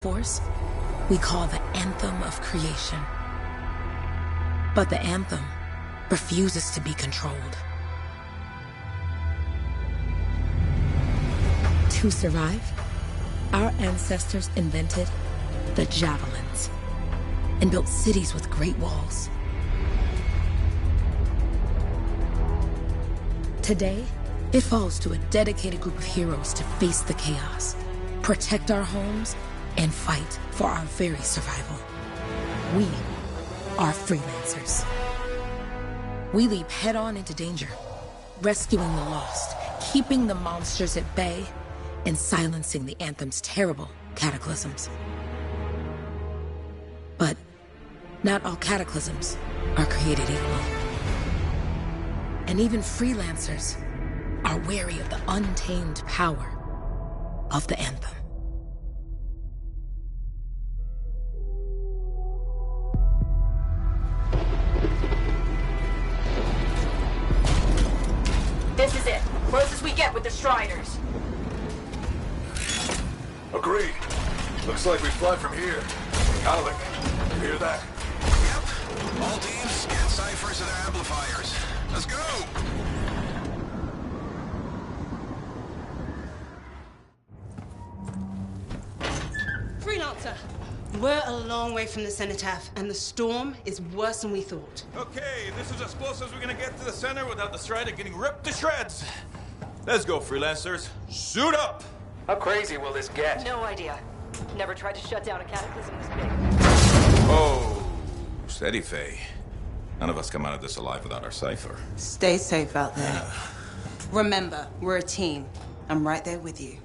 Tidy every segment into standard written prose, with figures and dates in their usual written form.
force we call the Anthem of creation. But the Anthem refuses to be controlled. To survive, our ancestors invented the javelins and built cities with great walls. Today, it falls to a dedicated group of heroes to face the chaos, protect our homes, and fight for our very survival. We are freelancers. We leap head-on into danger, rescuing the lost, keeping the monsters at bay, and silencing the Anthem's terrible cataclysms. But not all cataclysms are created equal. And even freelancers are wary of the untamed power of the Anthem. This is it. Closest we get with the Striders. Agreed. Looks like we fly from here. Alec, you hear that? Yep. All teams, get ciphers to their amplifiers. Let's go! Freelancer! We're a long way from the cenotaph, and the storm is worse than we thought. Okay, this is as close as we're gonna get to the center without the Strider getting ripped to shreds. Let's go, freelancers. Suit up! How crazy will this get? No idea. Never tried to shut down a cataclysm this big. Oh, steady, Faye. None of us come out of this alive without our cipher. Stay safe out there. Remember, we're a team. I'm right there with you.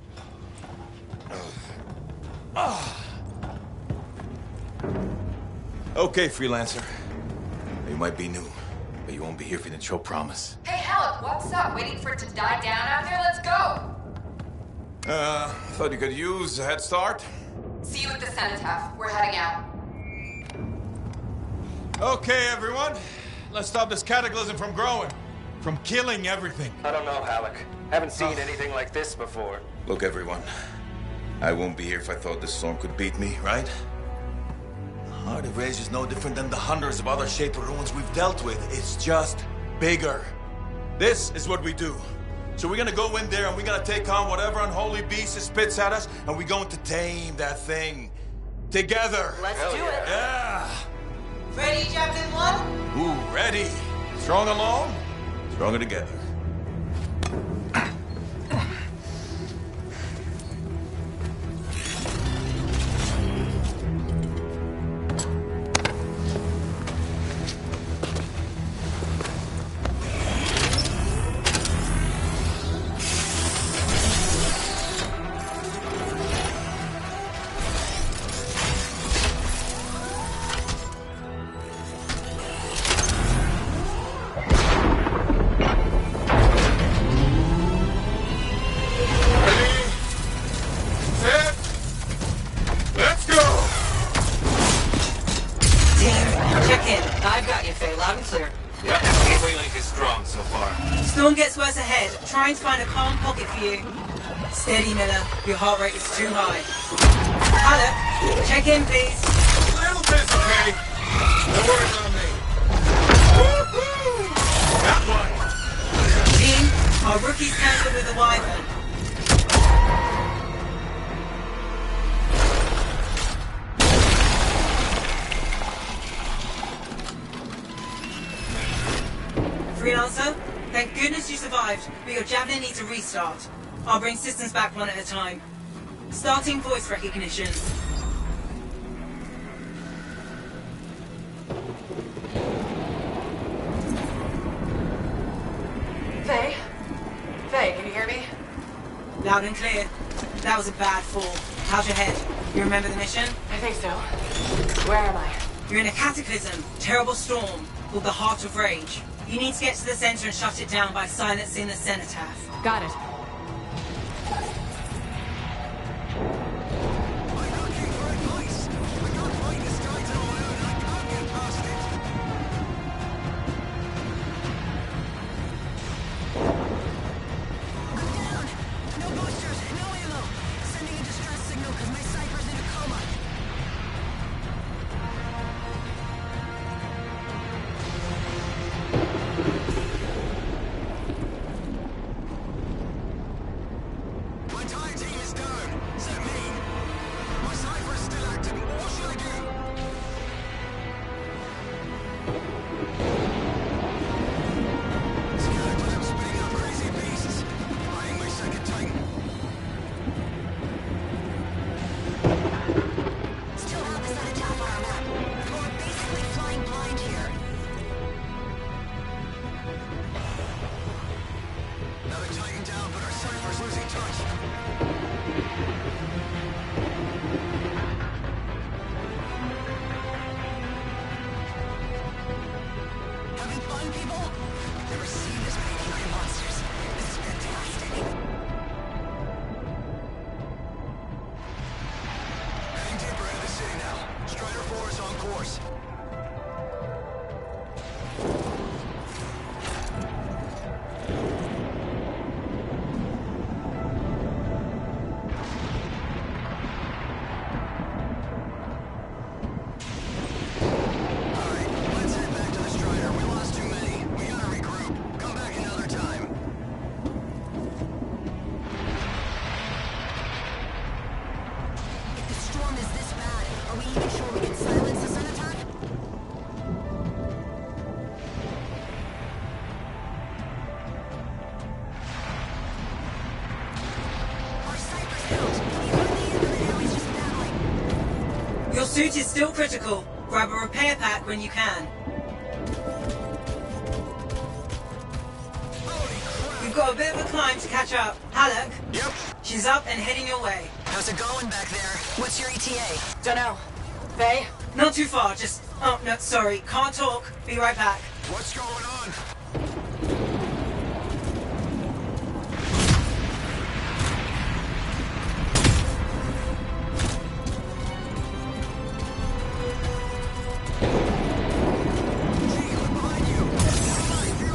Okay, freelancer. You might be new, but you won't be here for the show promise. Hey, Alec, what's up? Waiting for it to die down out there? Let's go! Thought you could use a head start. See you at the cenotaph. We're heading out. Okay, everyone. Let's stop this cataclysm from growing. From killing everything. I don't know, Alec. Haven't seen anything like this before. Look, everyone. I won't be here if I thought this storm could beat me, right? Heart of Rage is no different than the hundreds of other shaped ruins we've dealt with. It's just bigger. This is what we do. So we're gonna go in there and we're gonna take on whatever unholy beast it spits at us, and we're going to tame that thing. Together. Let's do it. Yeah. Ready, Javelin 1? Ooh, ready. Strong alone, stronger together. Storm gets worse ahead. Try and find a calm pocket for you. Steady, Miller. Your heart rate is too high. Alec, check in, please. A little bit, okay? No worries on me. Woo-hoo! That one. Team, our rookie's cancelled with a wyvern. Freelancer? Thank goodness you survived, but your Javelin needs a restart. I'll bring systems back one at a time. Starting voice recognition. Faye? Faye, can you hear me? Loud and clear. That was a bad fall. How's your head? You remember the mission? I think so. Where am I? You're in a cataclysm, terrible storm, called the Heart of Rage. You need to get to the center and shut it down by silencing the cenotaph. Got it. No boosters, no ammo. Sending a distress signal because my cypher's in a coma. force. Your suit is still critical. Grab a repair pack when you can. You've got a bit of a climb to catch up. Halleck? Yep. She's up and heading your way. How's it going back there? What's your ETA? Dunno. Faye? Not too far, just... Oh, no, sorry. Can't talk. Be right back. What's going on?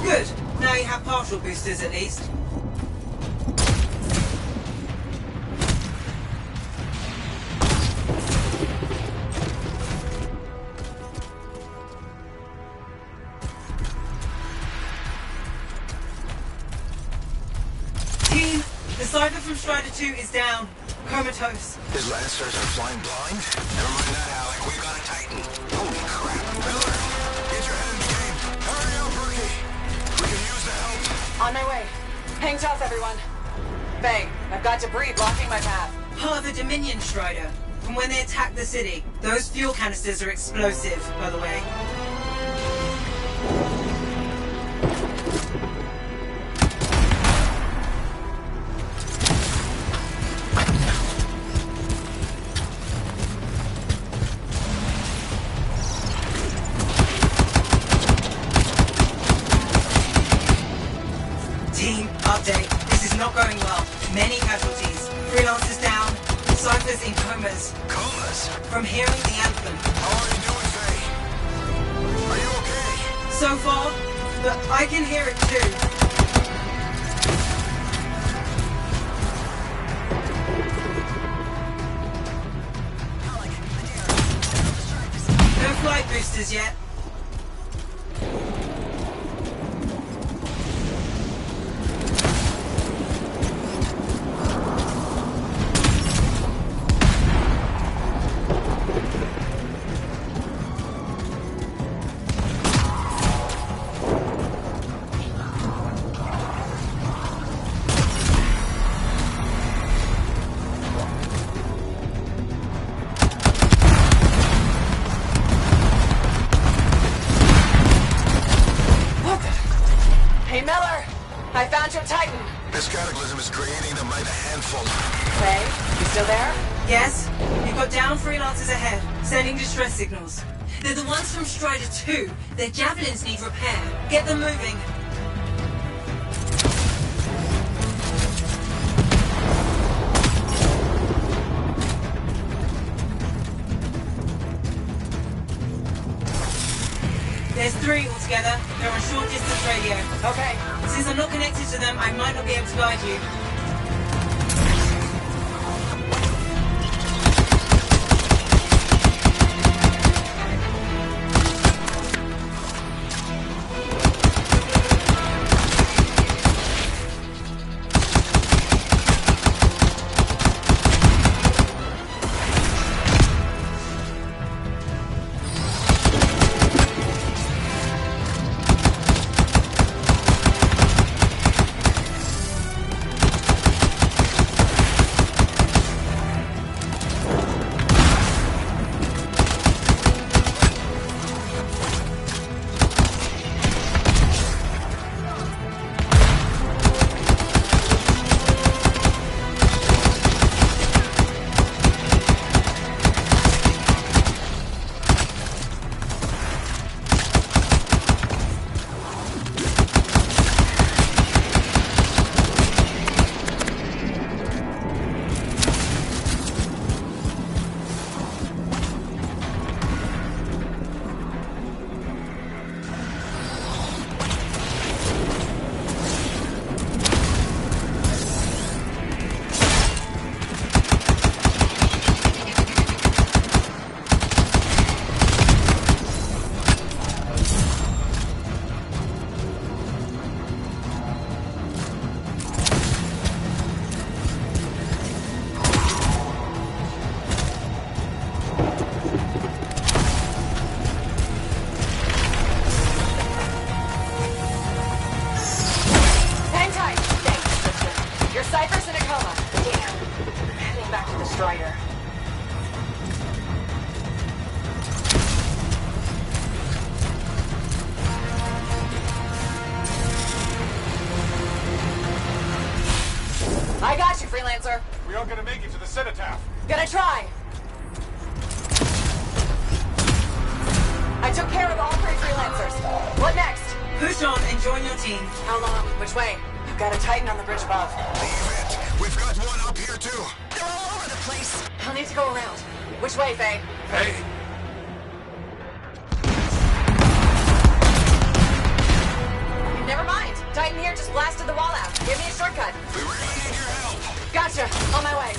Good. Now you have partial boosters at least. Team, the Cypher from Strider 2 is down. Comatose. His Lancers are flying blind? Never mind that, Alec. We've got a Titan. Holy crap. Miller, get your head in the game. Hurry up, rookie. We can use the help. On my way. Hang tough, everyone. Faye, I've got debris blocking my path. Part of the Dominion Strider. From when they attacked the city. Those fuel canisters are explosive, by the way. Team, update. This is not going well. Many casualties. Freelancers down. Cyphers in comas. Comas? From hearing the anthem. How are you doing, Faye? Are you okay? So far, but I can hear it too. No flight boosters yet. Hey, Miller! I found your Titan. This cataclysm is creating them by the handful. Faye, you still there? Yes? You've got down freelancers ahead, sending distress signals. They're the ones from Strider 2. Their javelins need repair. Get them moving. There's 3 altogether. They're on short distance radio. Okay. Since I'm not connected to them, I might not be able to guide you. Gonna try. I took care of all 3 freelancers. What next? Push on and join your team. How long? Which way? I've got a Titan on the bridge above. Leave it. We've got one up here, too. They're all over the place. I'll need to go around. Which way, Faye? Hey, Never mind. Titan here just blasted the wall out. Give me a shortcut. We really need your help. Gotcha. On my way.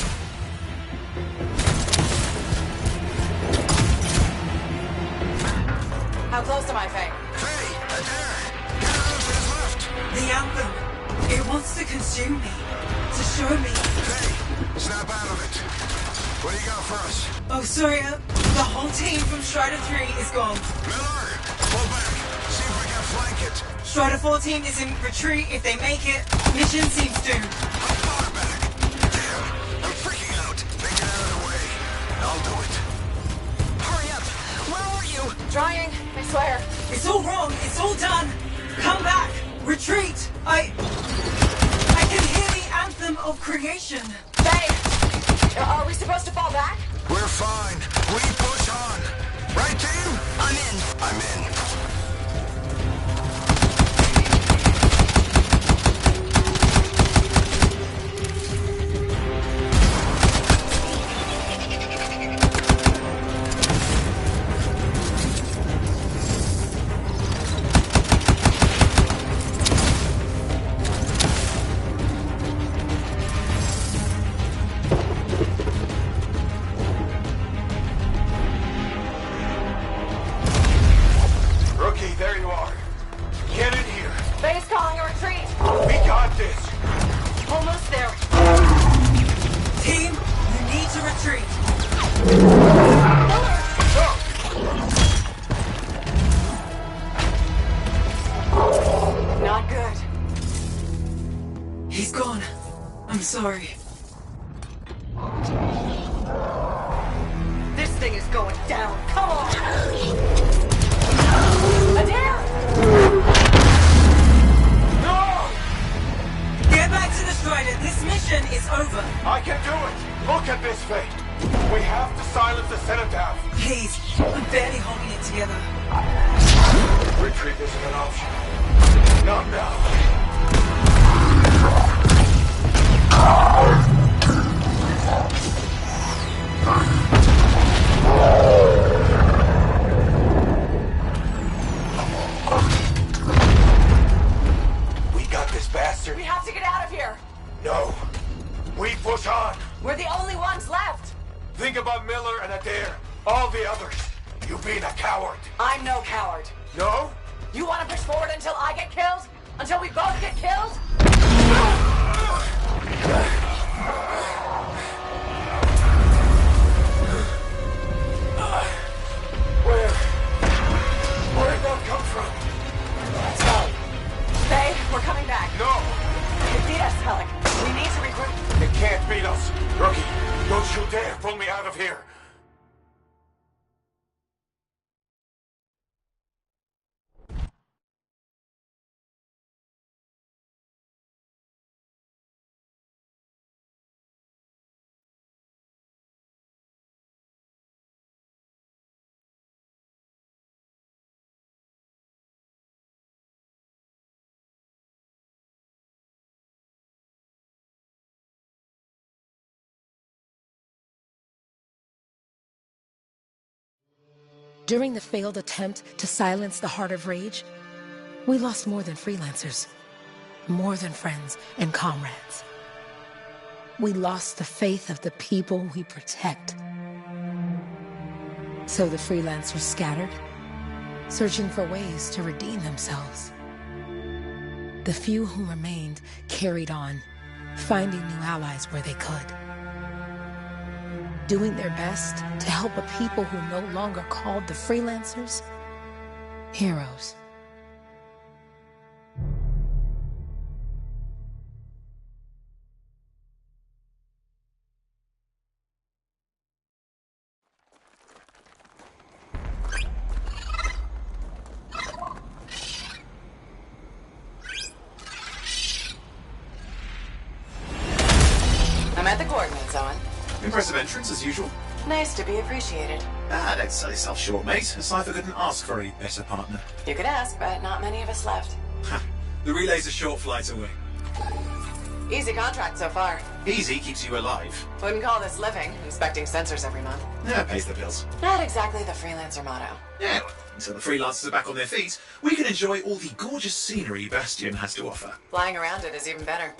How close am I, Faye? Hey, Adair. Get around to his left. The Anthem. It wants to consume me. To show me. Hey, snap out of it. What do you got for us? Oh, sorry. The whole team from Strider 3 is gone. Miller, pull back. See if we can flank it. Strider 14 is in retreat. If they make it, mission seems doomed. I'm far back. Damn, I'm freaking out. They get out of the way. I'll do it. Hurry up. Where are you? Trying. I swear. It's all wrong. It's all done. Come back. Retreat. I can hear the anthem of creation. Faye! Are we supposed to fall back? We're fine. We push on. Right, team? I'm in. I'm in. Rookie, there you are. Get in here. Faye's calling a retreat. We got this. Almost there. Team, you need to retreat. Not good. He's gone. I'm sorry. This thing is going down. Come on! Adair! No! Get back to the Strider. This mission is over. I can do it. Look at this, Faye. We have to silence the cenotaph. Please, I'm barely holding it together. Retreat isn't an option. Not now. We got this bastard. We have to get out of here. No. We push on. We're the only ones left. Think about Miller and Adair. All the others. You being a coward. I'm no coward. No? You want to push forward until I get killed? Until we both get killed? Where'd that come from? Faye, we're coming back. No! They beat us, Alec. We need to regroup. It can't beat us. Rookie, don't you dare pull me out of here. During the failed attempt to silence the Heart of Rage, we lost more than freelancers, more than friends and comrades. We lost the faith of the people we protect. So the freelancers scattered, searching for ways to redeem themselves. The few who remained carried on, finding new allies where they could. Doing their best to help a people who no longer called the freelancers heroes. I'm at the coordinate zone. Impressive entrance, as usual. Nice to be appreciated. Ah, don't sell yourself short, mate. A cipher couldn't ask for a better partner. You could ask, but not many of us left. Ha! The relay's a short flight away. Easy contract so far. Easy keeps you alive. Wouldn't call this living, inspecting sensors every month. Yeah, pays the bills. Not exactly the freelancer motto. Yeah, well, until the freelancers are back on their feet, we can enjoy all the gorgeous scenery Bastion has to offer. Flying around it is even better.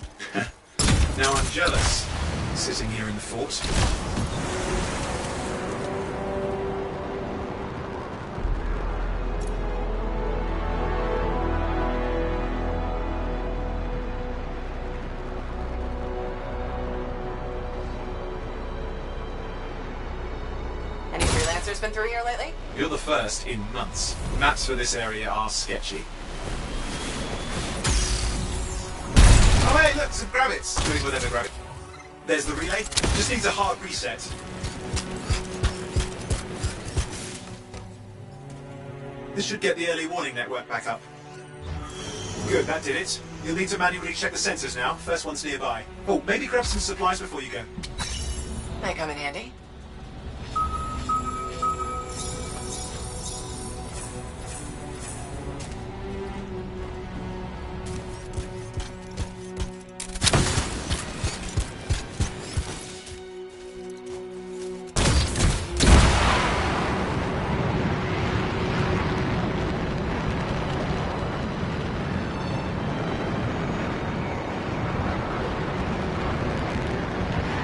Now I'm jealous, sitting here in the fort. Any freelancers been through here lately? You're the first in months. Maps for this area are sketchy. Oh hey, look, some grabbits. Doing whatever grabbit. There's the relay. Just needs a hard reset. This should get the early warning network back up. Good, that did it. You'll need to manually check the sensors now. First one's nearby. Oh, maybe grab some supplies before you go. Might come in handy.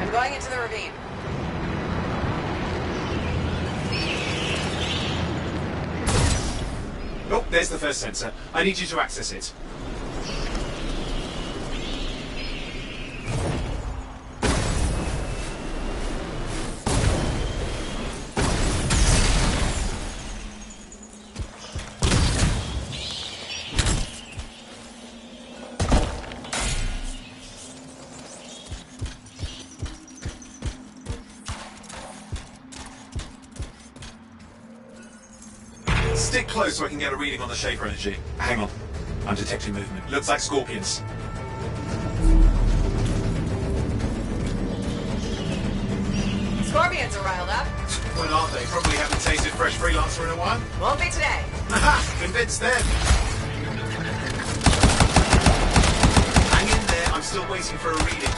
Going into the ravine. Oh, there's the first sensor. I need you to access it. Stick close so I can get a reading on the shaper energy. Hang on. I'm detecting movement. Looks like scorpions. Scorpions are riled up. When aren't they? Probably haven't tasted fresh freelancer in a while. Won't be today. Aha! Convinced them. Hang in there. I'm still waiting for a reading.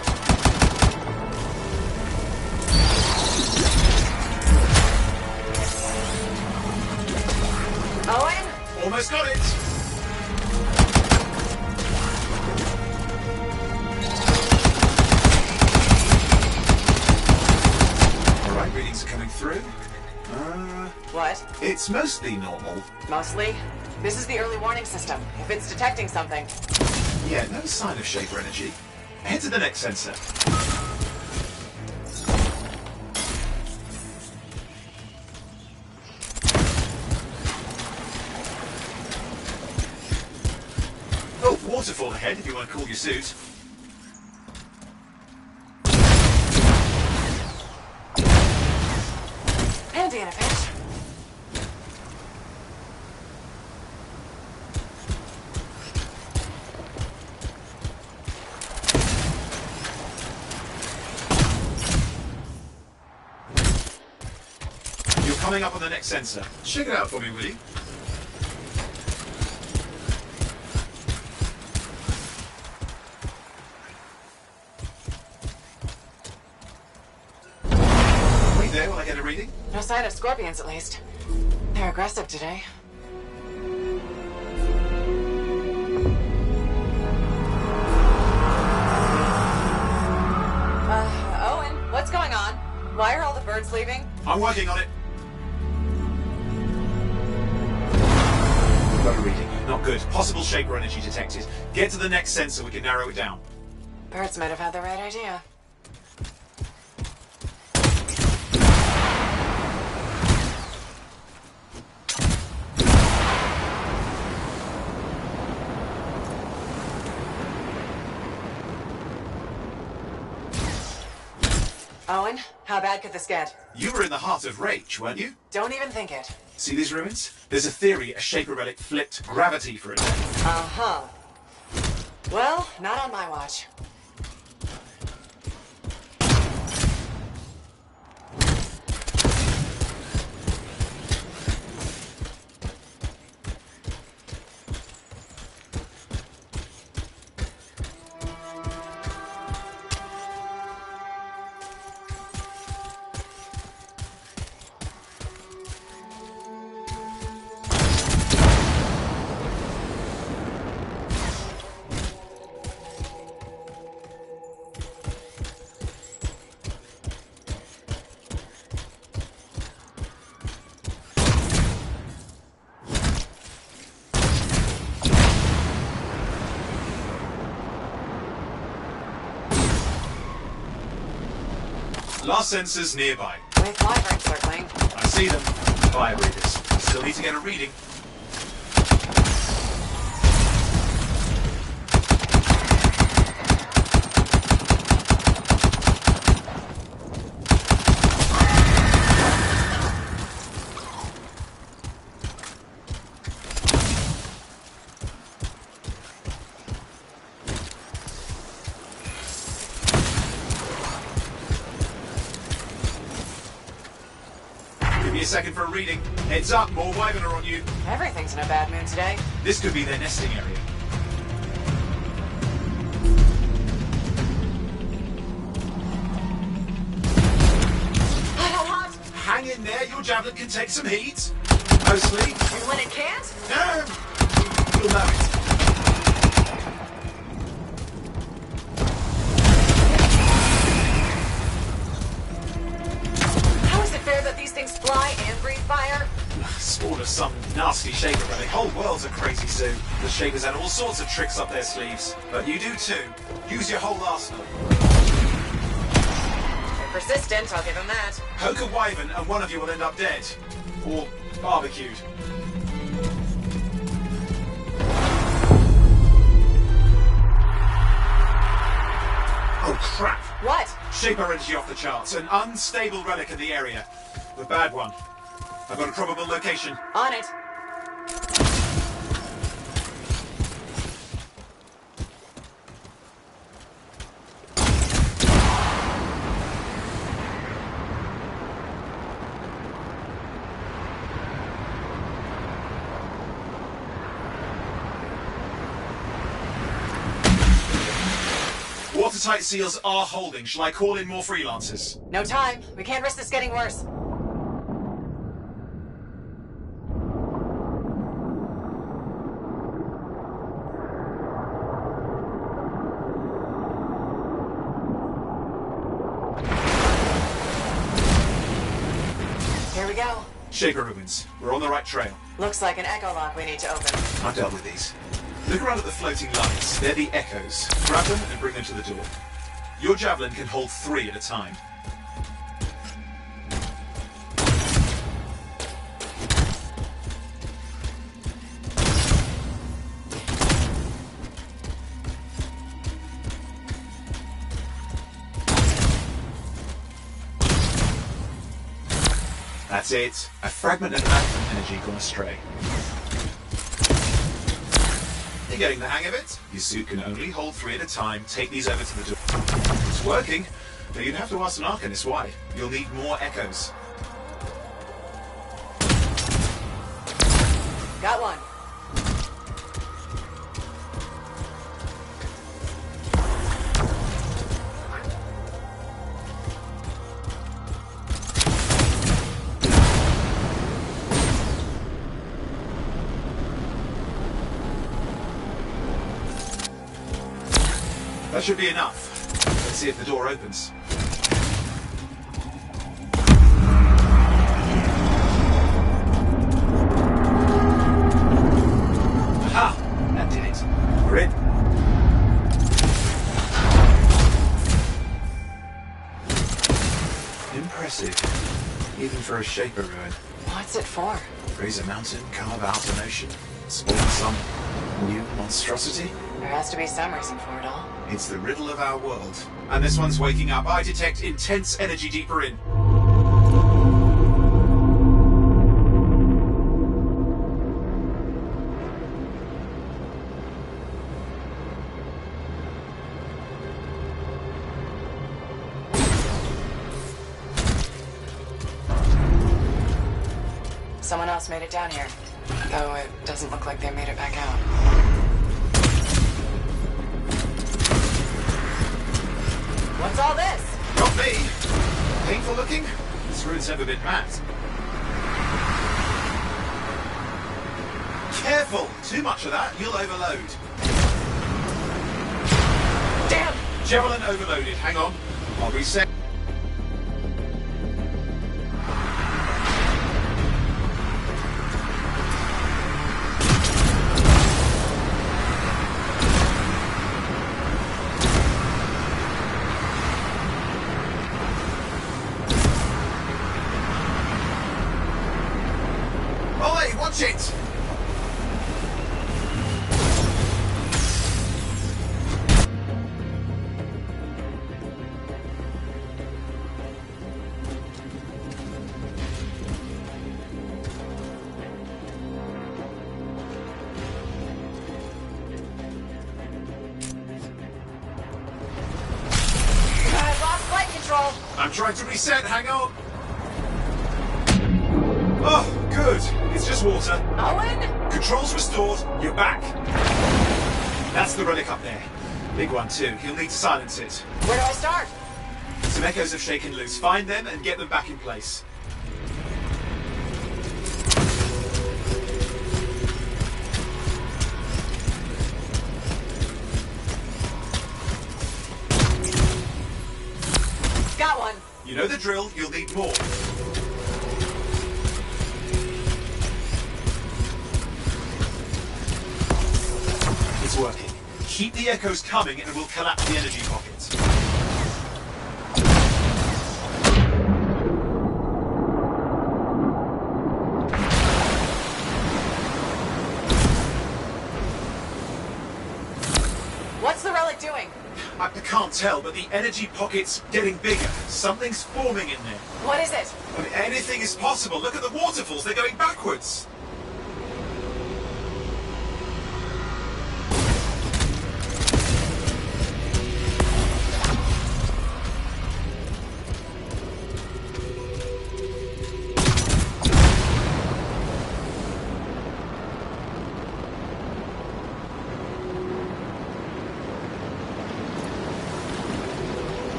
Owen? Almost got it. Alright, readings are coming through. What? It's mostly normal. Mostly? This is the early warning system. If it's detecting something. Yeah, no sign of shaper energy. Head to the next sensor. Oh, waterfall ahead if you want to cool your suit. Handy in a pinch. You're coming up on the next sensor. Check it out for me, will you? Wait there while I get a reading. No sign of scorpions, at least. They're aggressive today. Owen, what's going on? Why are all the birds leaving? I'm working on it. Got a reading. Not good. Possible shaper energy detected. Get to the next sensor, we can narrow it down. Birds might have had the right idea. Owen, how bad could this get? You were in the heart of Rage, weren't you? Don't even think it. See these ruins? There's a theory a shaper relic flipped gravity for a day. Uh-huh. Well, not on my watch. Last sensors nearby. With wyverns circling. I see them. Vibrators. Still need to get a reading. Give me a second for a reading. Heads up, more wyvern are on you. Everything's in a bad mood today. This could be their nesting area. Hot! Hang in there, your javelin can take some heat. Mostly. And when it can't? No! You'll know it. How is it fair that these things fly and breathe fire? Spawn of some nasty shaper, but the whole world's a crazy zoo. The shapers had all sorts of tricks up their sleeves. But you do too. Use your whole arsenal. They're persistent, I'll give them that. Poke a wyvern and one of you will end up dead. Or barbecued. Oh crap! What? Shaper energy off the charts. An unstable relic in the area. The bad one. I've got a probable location. On it. Watertight seals are holding. Shall I call in more freelancers? No time. We can't risk this getting worse. Here we go. Shaper ruins. We're on the right trail. Looks like an echo lock we need to open. I've dealt with these. Look around at the floating lights. They're the echoes. Grab them and bring them to the door. Your javelin can hold 3 at a time. That's it. A fragment of Anthem energy gone astray. You're getting the hang of it. Your suit can only hold 3 at a time. Take these over to the door. It's working, but you'd have to ask an Arcanist why. You'll need more echoes. Got one. That should be enough. Let's see if the door opens. Aha! That did it. We're in. Impressive. Even for a shaper ruin. What's it for? Raise a mountain, carve out an ocean, spawn some new monstrosity. There has to be some reason for it all. It's the riddle of our world. And this one's waking up. I detect intense energy deeper in. Someone else made it down here. Though it doesn't look like they made it back out. What's all this? Not me. Painful looking? This ruin's never been mapped. Careful! Too much of that, you'll overload. Damn! Javelin overloaded. Hang on. I'll reset. Launch it! I lost flight control. I'm trying to reset, hang on. Oh, good. It's just water. Owen? Controls restored, you're back. That's the relic up there. Big one too. You'll need to silence it. Where do I start? Some echoes have shaken loose. Find them and get them back in place. Got one. You know the drill, you'll need more. It's working. Keep the echoes coming and we'll collapse the energy pockets. What's the relic doing? I can't tell, but the energy pocket's getting bigger. Something's forming in there. What is it? I mean, anything is possible. Look at the waterfalls, they're going backwards.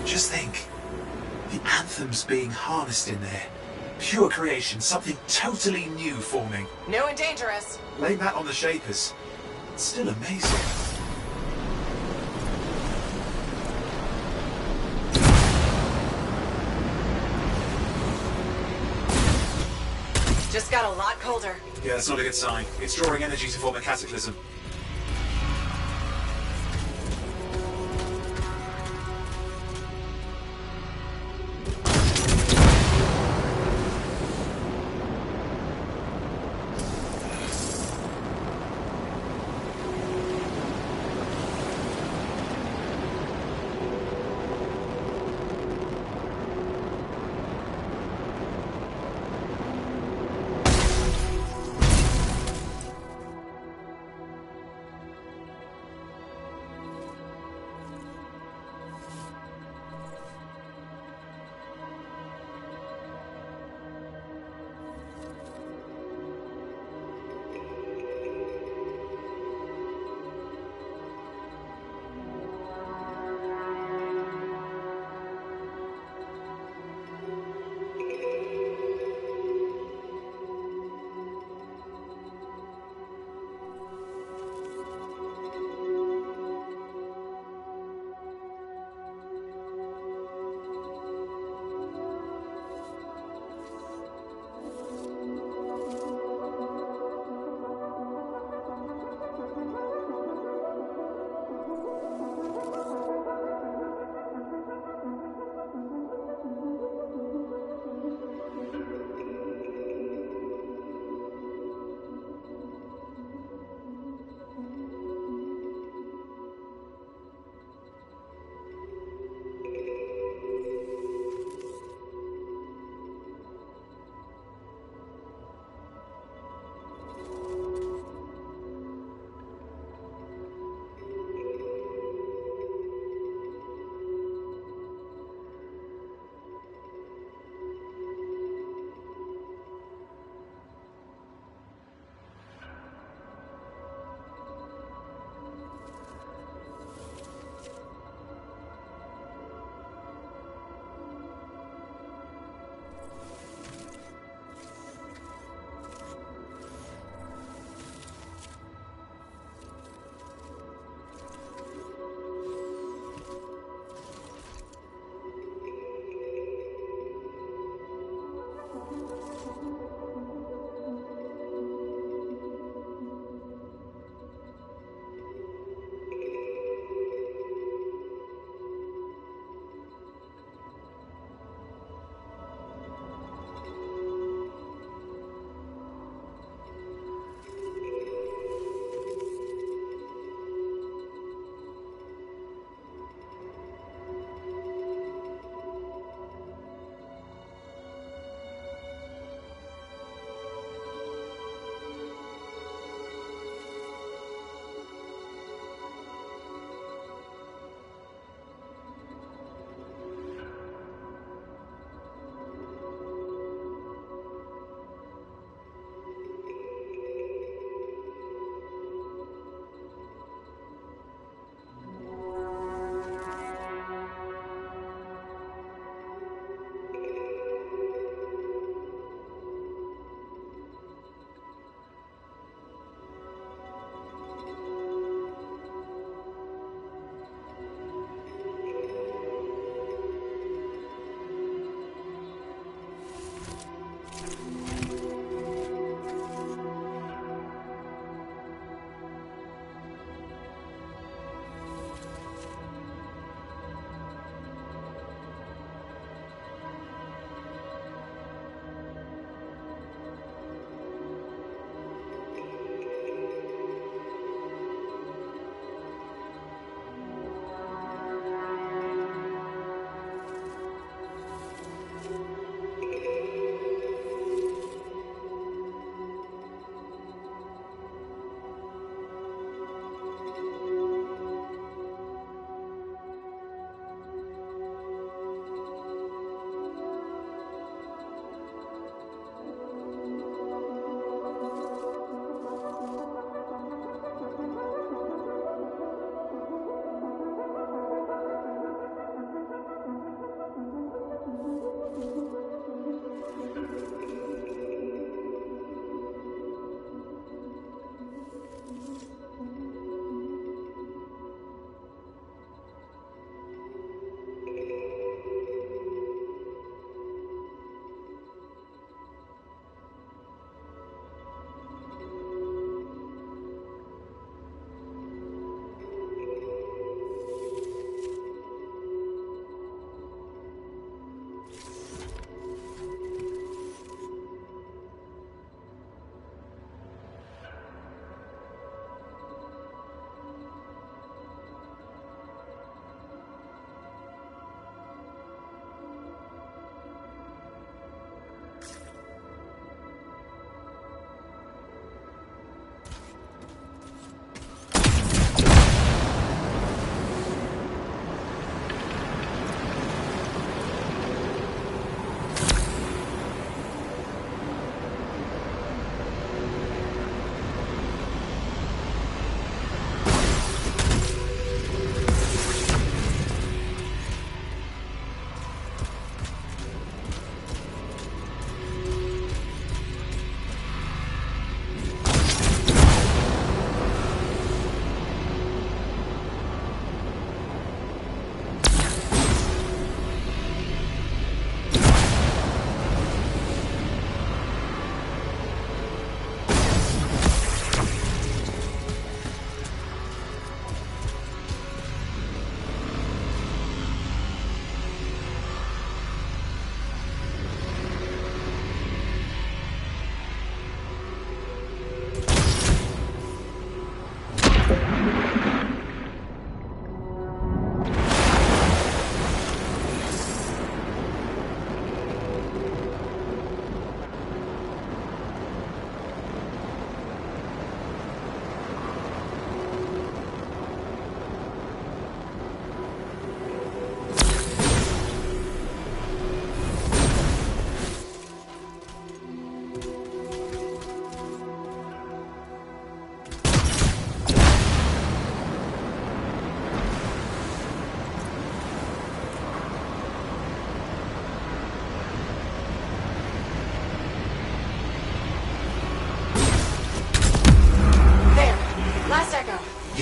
Just think, the Anthem's being harnessed in there. Pure creation, something totally new forming. New and dangerous. Blame that on the Shapers. It's still amazing. Just got a lot colder. Yeah, that's not a good sign. It's drawing energy to form a cataclysm.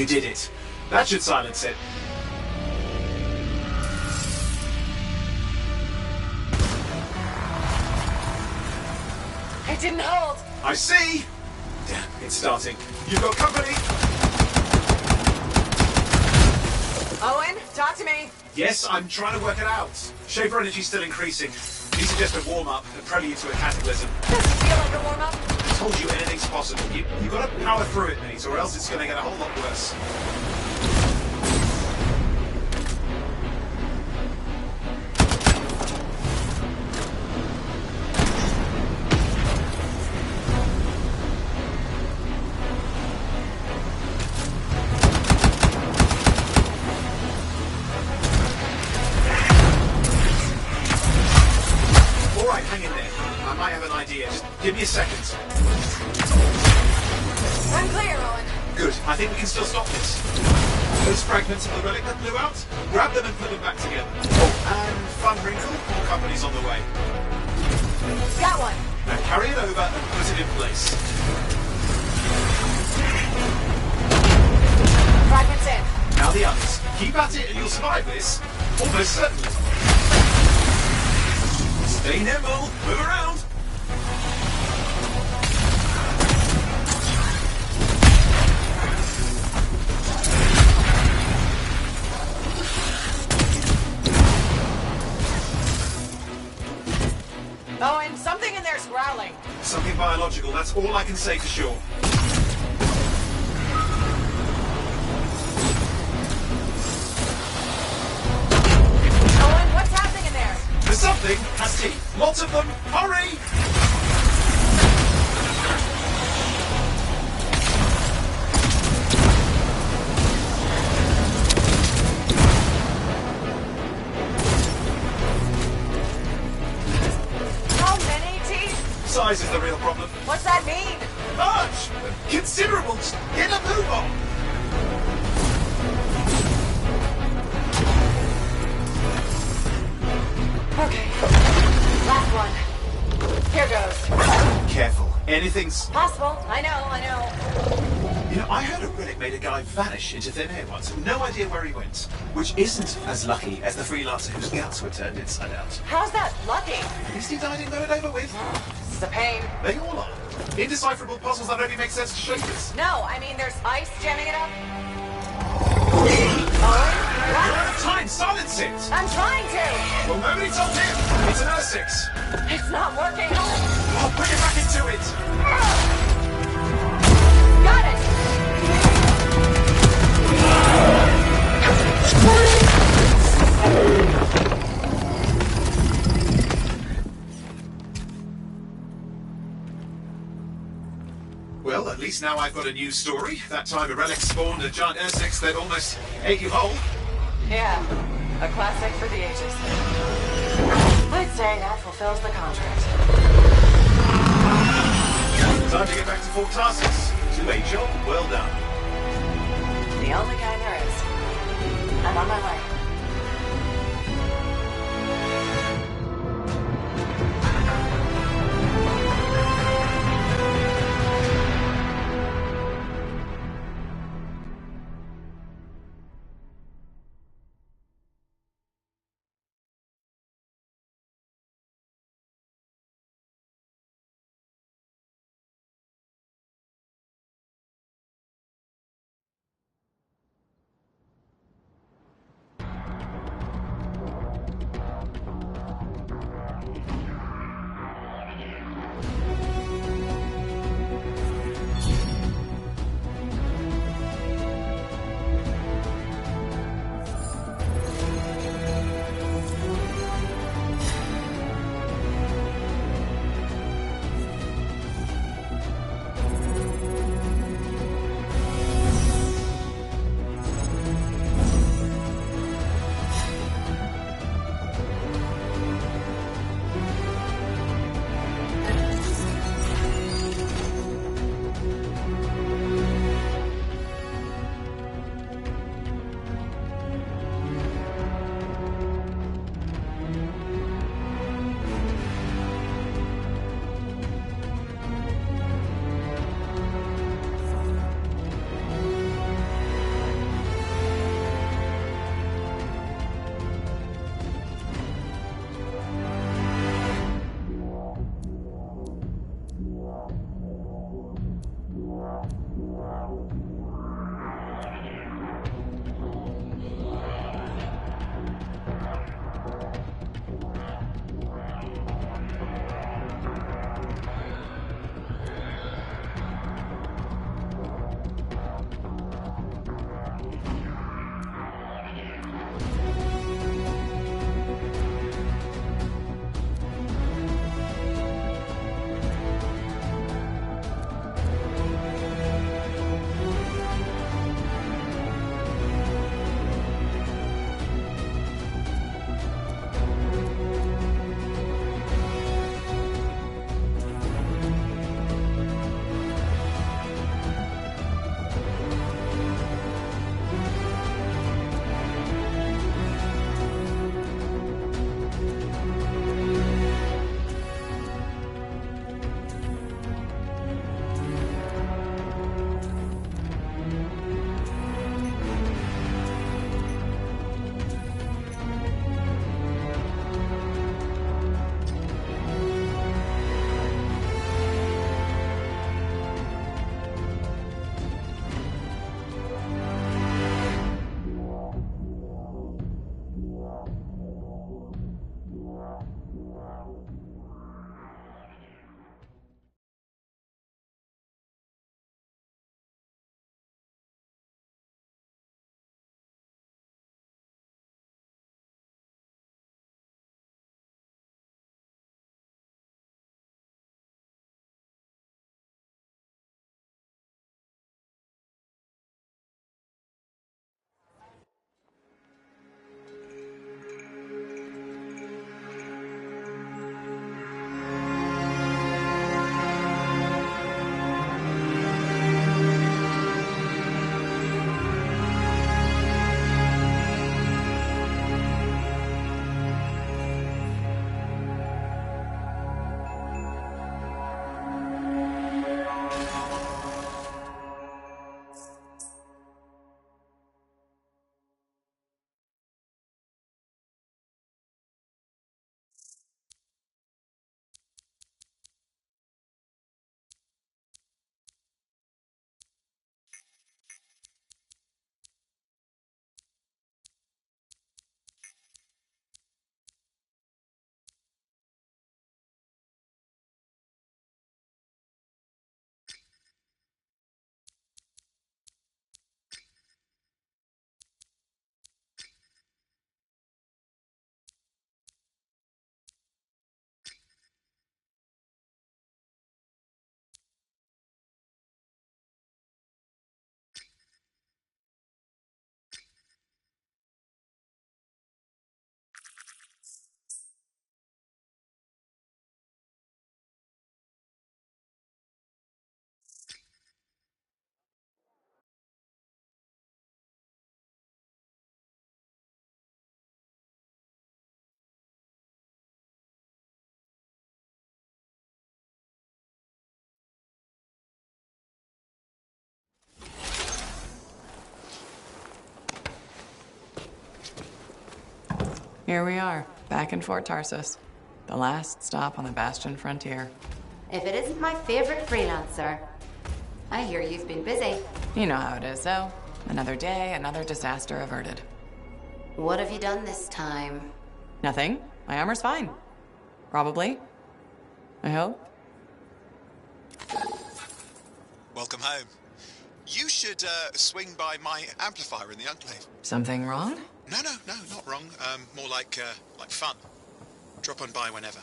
You did it. That should silence it. It didn't hold. I see! Damn, it's starting. You've got company! Owen, talk to me. Yes, I'm trying to work it out. Shaper energy's still increasing. These are just a warm-up, a prelude to a cataclysm. Does it feel like a warm-up? I told you anything's possible. You gotta power through it, mate, or else it's gonna get a whole lot worse. Alright, hang in there. I might have an idea. Just give me a second. I'm clear, Owen. Good. I think we can still stop this. Those fragments of the relic that blew out, grab them and put them back together. Oh, and fun wrinkle, more company's on the way. Got one. Now carry it over and put it in place. Fragments in. Now the others. Keep at it and you'll survive this. Almost certainly. Stay nimble. Move around. Owen, something in there's growling. Something biological, that's all I can say for sure. Owen, what's happening in there? The something has teeth. Lots of them. Hurry! How many teeth? Size is the real problem. What's that mean? Large! Considerable! Just get a move on! Okay. Last one. Here goes. Careful. Anything's... Possible. I know. You know, I heard a relic made a guy vanish into thin air once. No idea where he went. Which isn't as lucky as the freelancer whose guts were turned inside out. How's that lucky? At least he died and got it over with. This is a pain. They all are. Indecipherable puzzles that only make sense to shapers. No, I mean there's ice jamming it up. Owen? You're What? out of time! Silence it! I'm trying to. Well, nobody told him! It's an R6! It's not working. Oh, put it back into it! Got it. Well, at least now I've got a new story. That time a relic spawned a giant R6 that almost ate you whole. Yeah, a classic for the ages. I'd say that fulfills the contract. Time to get back to Fort Tarsus. 2A job, well done. The only kind there is. I'm on my way. Here we are, back in Fort Tarsus. The last stop on the Bastion frontier. If it isn't my favorite freelancer. I hear you've been busy. You know how it is, though. Another day, another disaster averted. What have you done this time? Nothing. My armor's fine. Probably. I hope. Welcome home. You should swing by my amplifier in the Enclave. Something wrong? No, not wrong. More like fun. Drop on by whenever.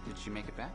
Did she make it back?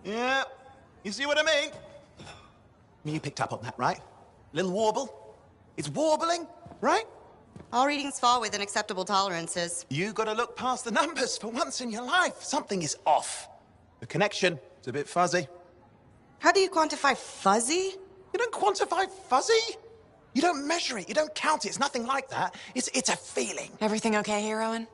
Yeah, you see what I mean? You picked up on that, right? Little warble? It's warbling, right? All readings fall within acceptable tolerances. You gotta look past the numbers for once in your life. Something is off. The connection is a bit fuzzy. How do you quantify fuzzy? You don't quantify fuzzy? You don't measure it, you don't count it, it's nothing like that. It's a feeling. Everything okay here, Owen?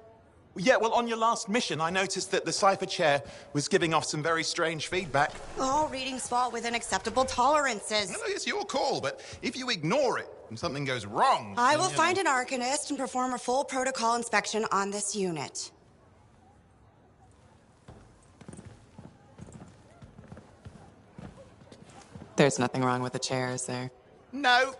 Yeah, well, on your last mission, I noticed that the Cypher Chair was giving off some very strange feedback. All readings fall within acceptable tolerances. No, it's your call, but if you ignore it and something goes wrong... I will find an Arcanist and perform a full protocol inspection on this unit. There's nothing wrong with the chair, is there? No.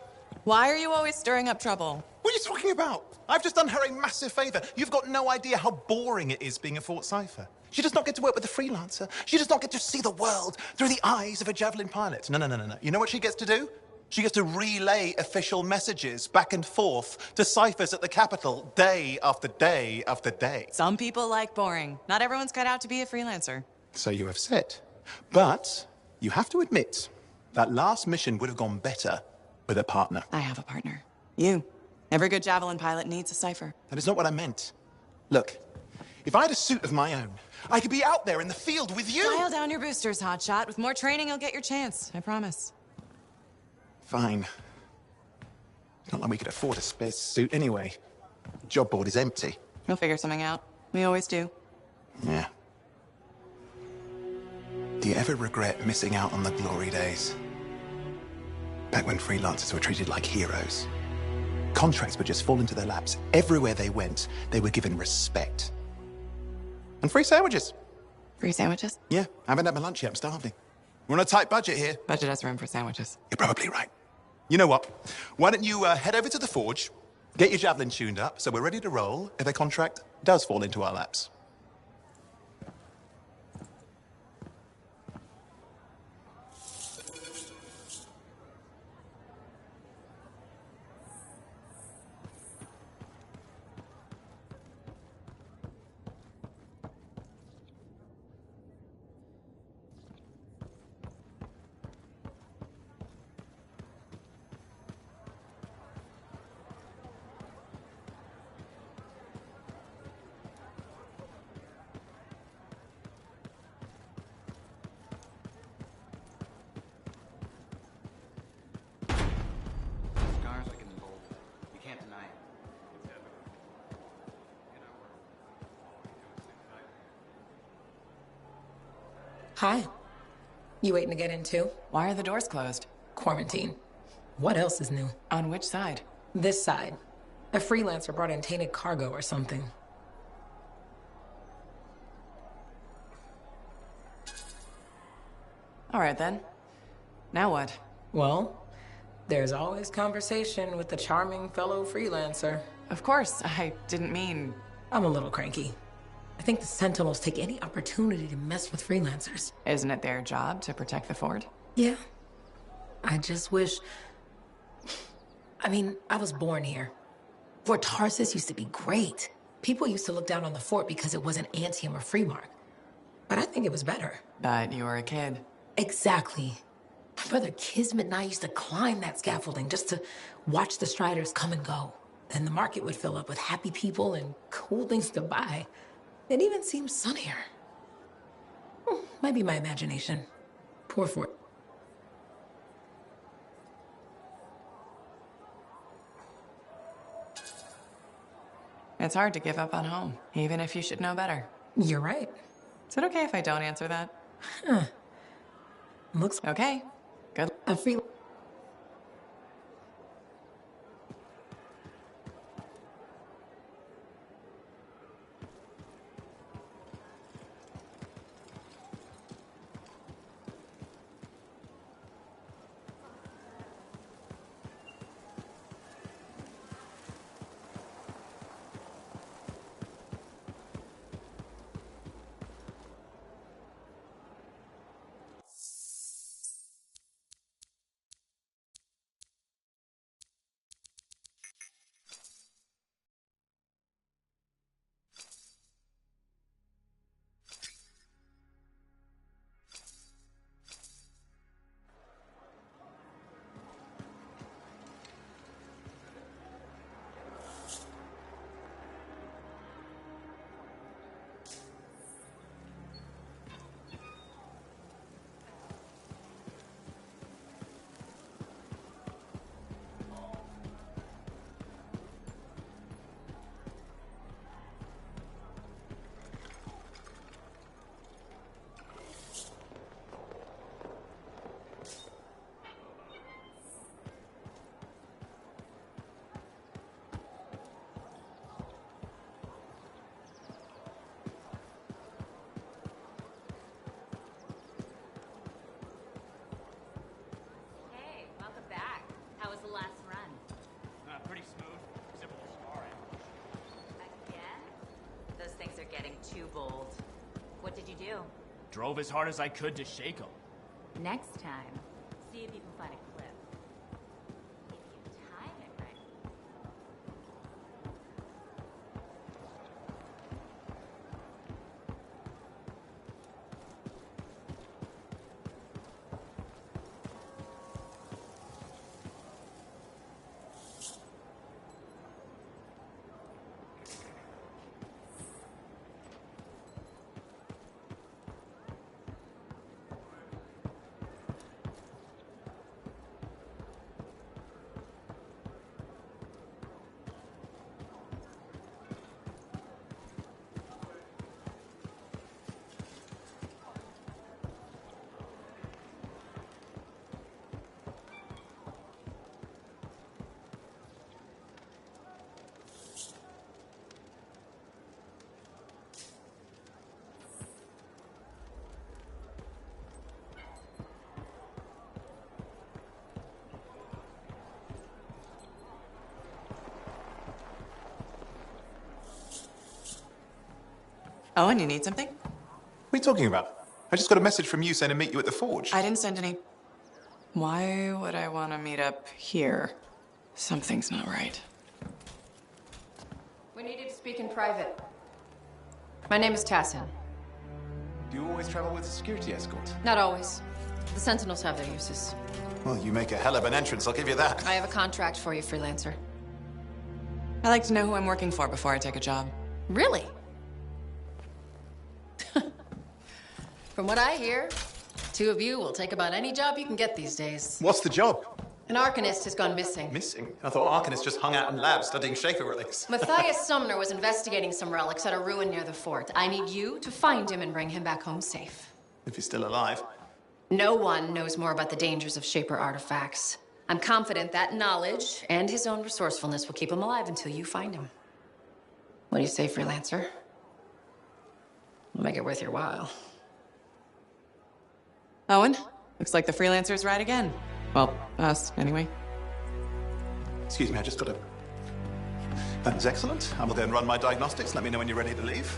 Why are you always stirring up trouble? What are you talking about? I've just done her a massive favor. You've got no idea how boring it is being a Fort Cypher. She does not get to work with a freelancer. She does not get to see the world through the eyes of a Javelin pilot. No. You know what she gets to do? She gets to relay official messages back and forth to ciphers at the Capitol day after day after day. Some people like boring. Not everyone's cut out to be a freelancer. So you have said. But you have to admit, that last mission would have gone better with a partner. I have a partner. You. Every good Javelin pilot needs a cipher. That is not what I meant. Look, if I had a suit of my own, I could be out there in the field with you. Dial down your boosters, hotshot. With more training, you'll get your chance. I promise. Fine. It's not like we could afford a spare suit anyway. The job board is empty. We'll figure something out. We always do. Yeah. Do you ever regret missing out on the glory days? Back when freelancers were treated like heroes. Contracts would just fall into their laps. Everywhere they went, they were given respect. And free sandwiches. Free sandwiches? Yeah, I haven't had my lunch yet. I'm starving. We're on a tight budget here. Budget has room for sandwiches. You're probably right. You know what? Why don't you head over to the forge, get your Javelin tuned up, so we're ready to roll if a contract does fall into our laps. Hi. You waiting to get in too? Why are the doors closed? Quarantine. What else is new? On which side? This side. A freelancer brought in tainted cargo or something. All right, then. Now what? Well, there's always conversation with the charming fellow freelancer. Of course, I didn't mean... I'm a little cranky. I think the Sentinels take any opportunity to mess with freelancers. Isn't it their job to protect the fort? Yeah. I just wish... I mean, I was born here. Fort Tarsus used to be great. People used to look down on the fort because it wasn't Anthem or Freemark. But I think it was better. But you were a kid. Exactly. My brother Kismet and I used to climb that scaffolding just to watch the Striders come and go. Then the market would fill up with happy people and cool things to buy. It even seemed sunnier. Might be my imagination. Poor fort. It's hard to give up on home, even if you should know better. You're right. Is it okay if I don't answer that? Huh. Looks okay. Good. A free. Getting too bold. What did you do? Drove as hard as I could to shake them. Next time, see if you can find a clip. If you time it right. Oh, and you need something? What are you talking about? I just got a message from you saying to meet you at the forge. I didn't send any. Why would I want to meet up here? Something's not right. We needed to speak in private. My name is Tassin. Do you always travel with a security escort? Not always. The Sentinels have their uses. Well, you make a hell of an entrance, I'll give you that. I have a contract for you, freelancer. I like to know who I'm working for before I take a job. Really? From what I hear, two of you will take about any job you can get these days. What's the job? An Arcanist has gone missing. Missing? I thought Arcanists just hung out in labs studying Shaper relics. Matthias Sumner was investigating some relics at a ruin near the fort. I need you to find him and bring him back home safe. If he's still alive. No one knows more about the dangers of Shaper artifacts. I'm confident that knowledge and his own resourcefulness will keep him alive until you find him. What do you say, freelancer? We'll make it worth your while. Owen, looks like the freelancer's right again. Well, us, anyway. Excuse me, I just got to... That is excellent. I will go and run my diagnostics. Let me know when you're ready to leave.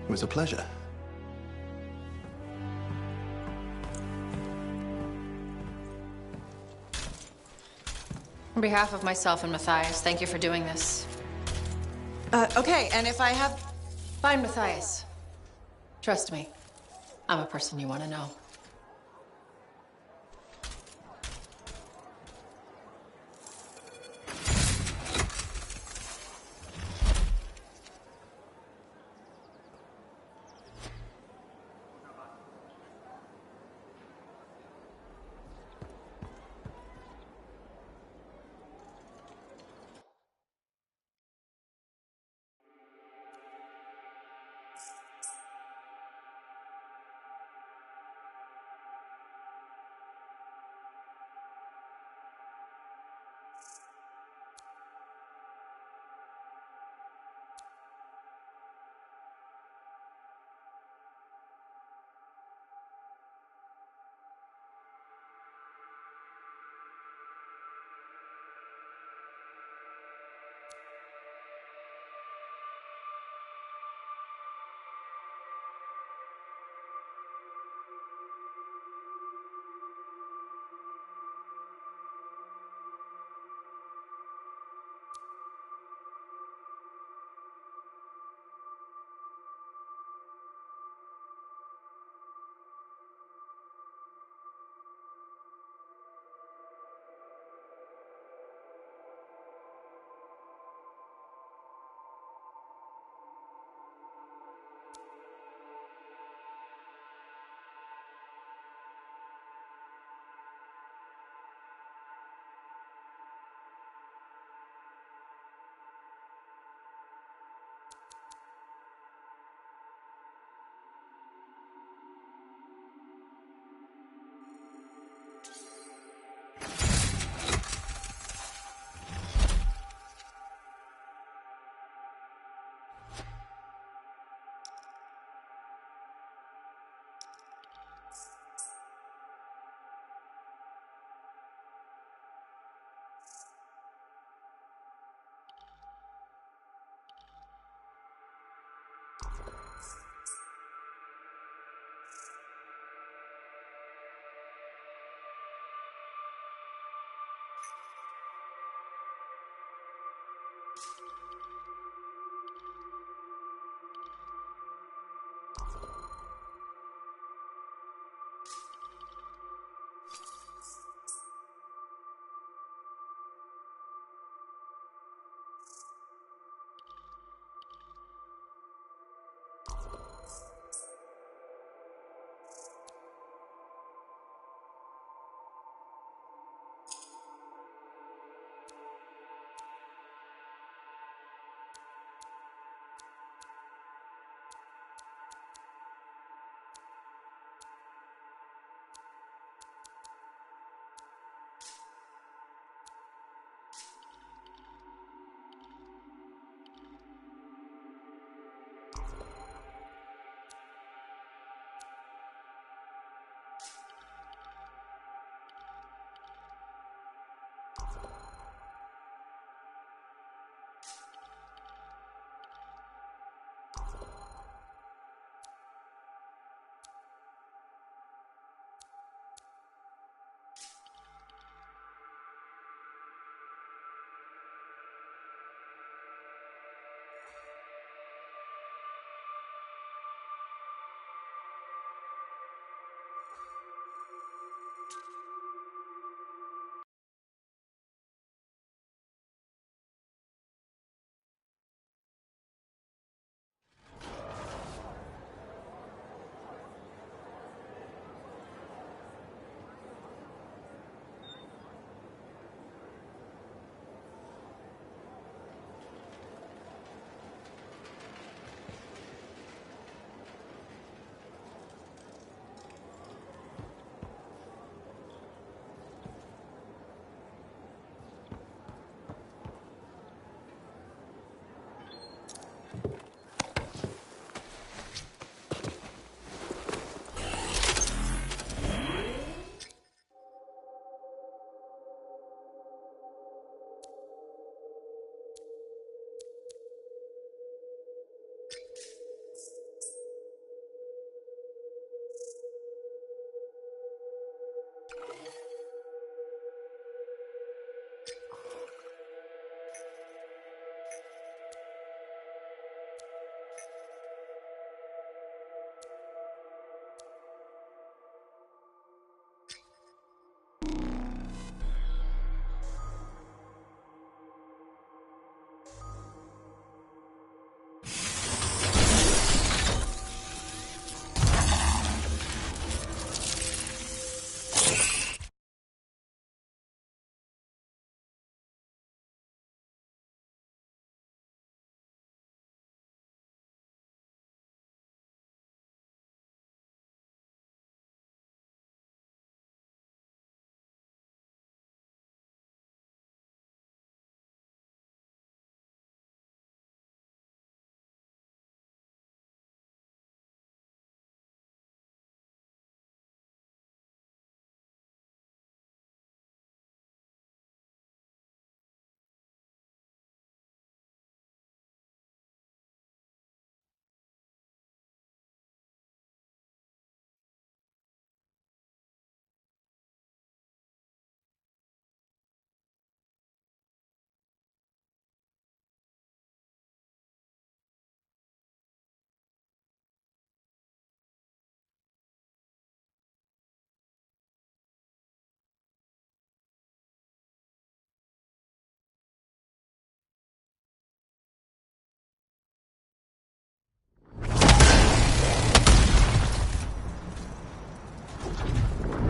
It was a pleasure. On behalf of myself and Matthias, thank you for doing this. Okay, and if I have... Fine, Matthias. Trust me, I'm a person you want to know.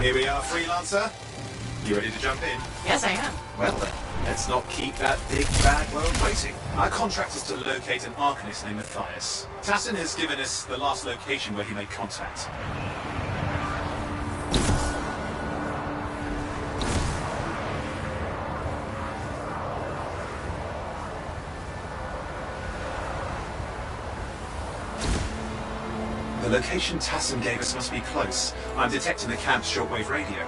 Here we are, Freelancer. You ready to jump in? Yes, I am. Well then, let's not keep that big bad world waiting. Our contract is to locate an Arcanist named Matthias. Tassin has given us the last location where he made contact. The location Tassin gave us must be close. I'm detecting the camp's shortwave radio.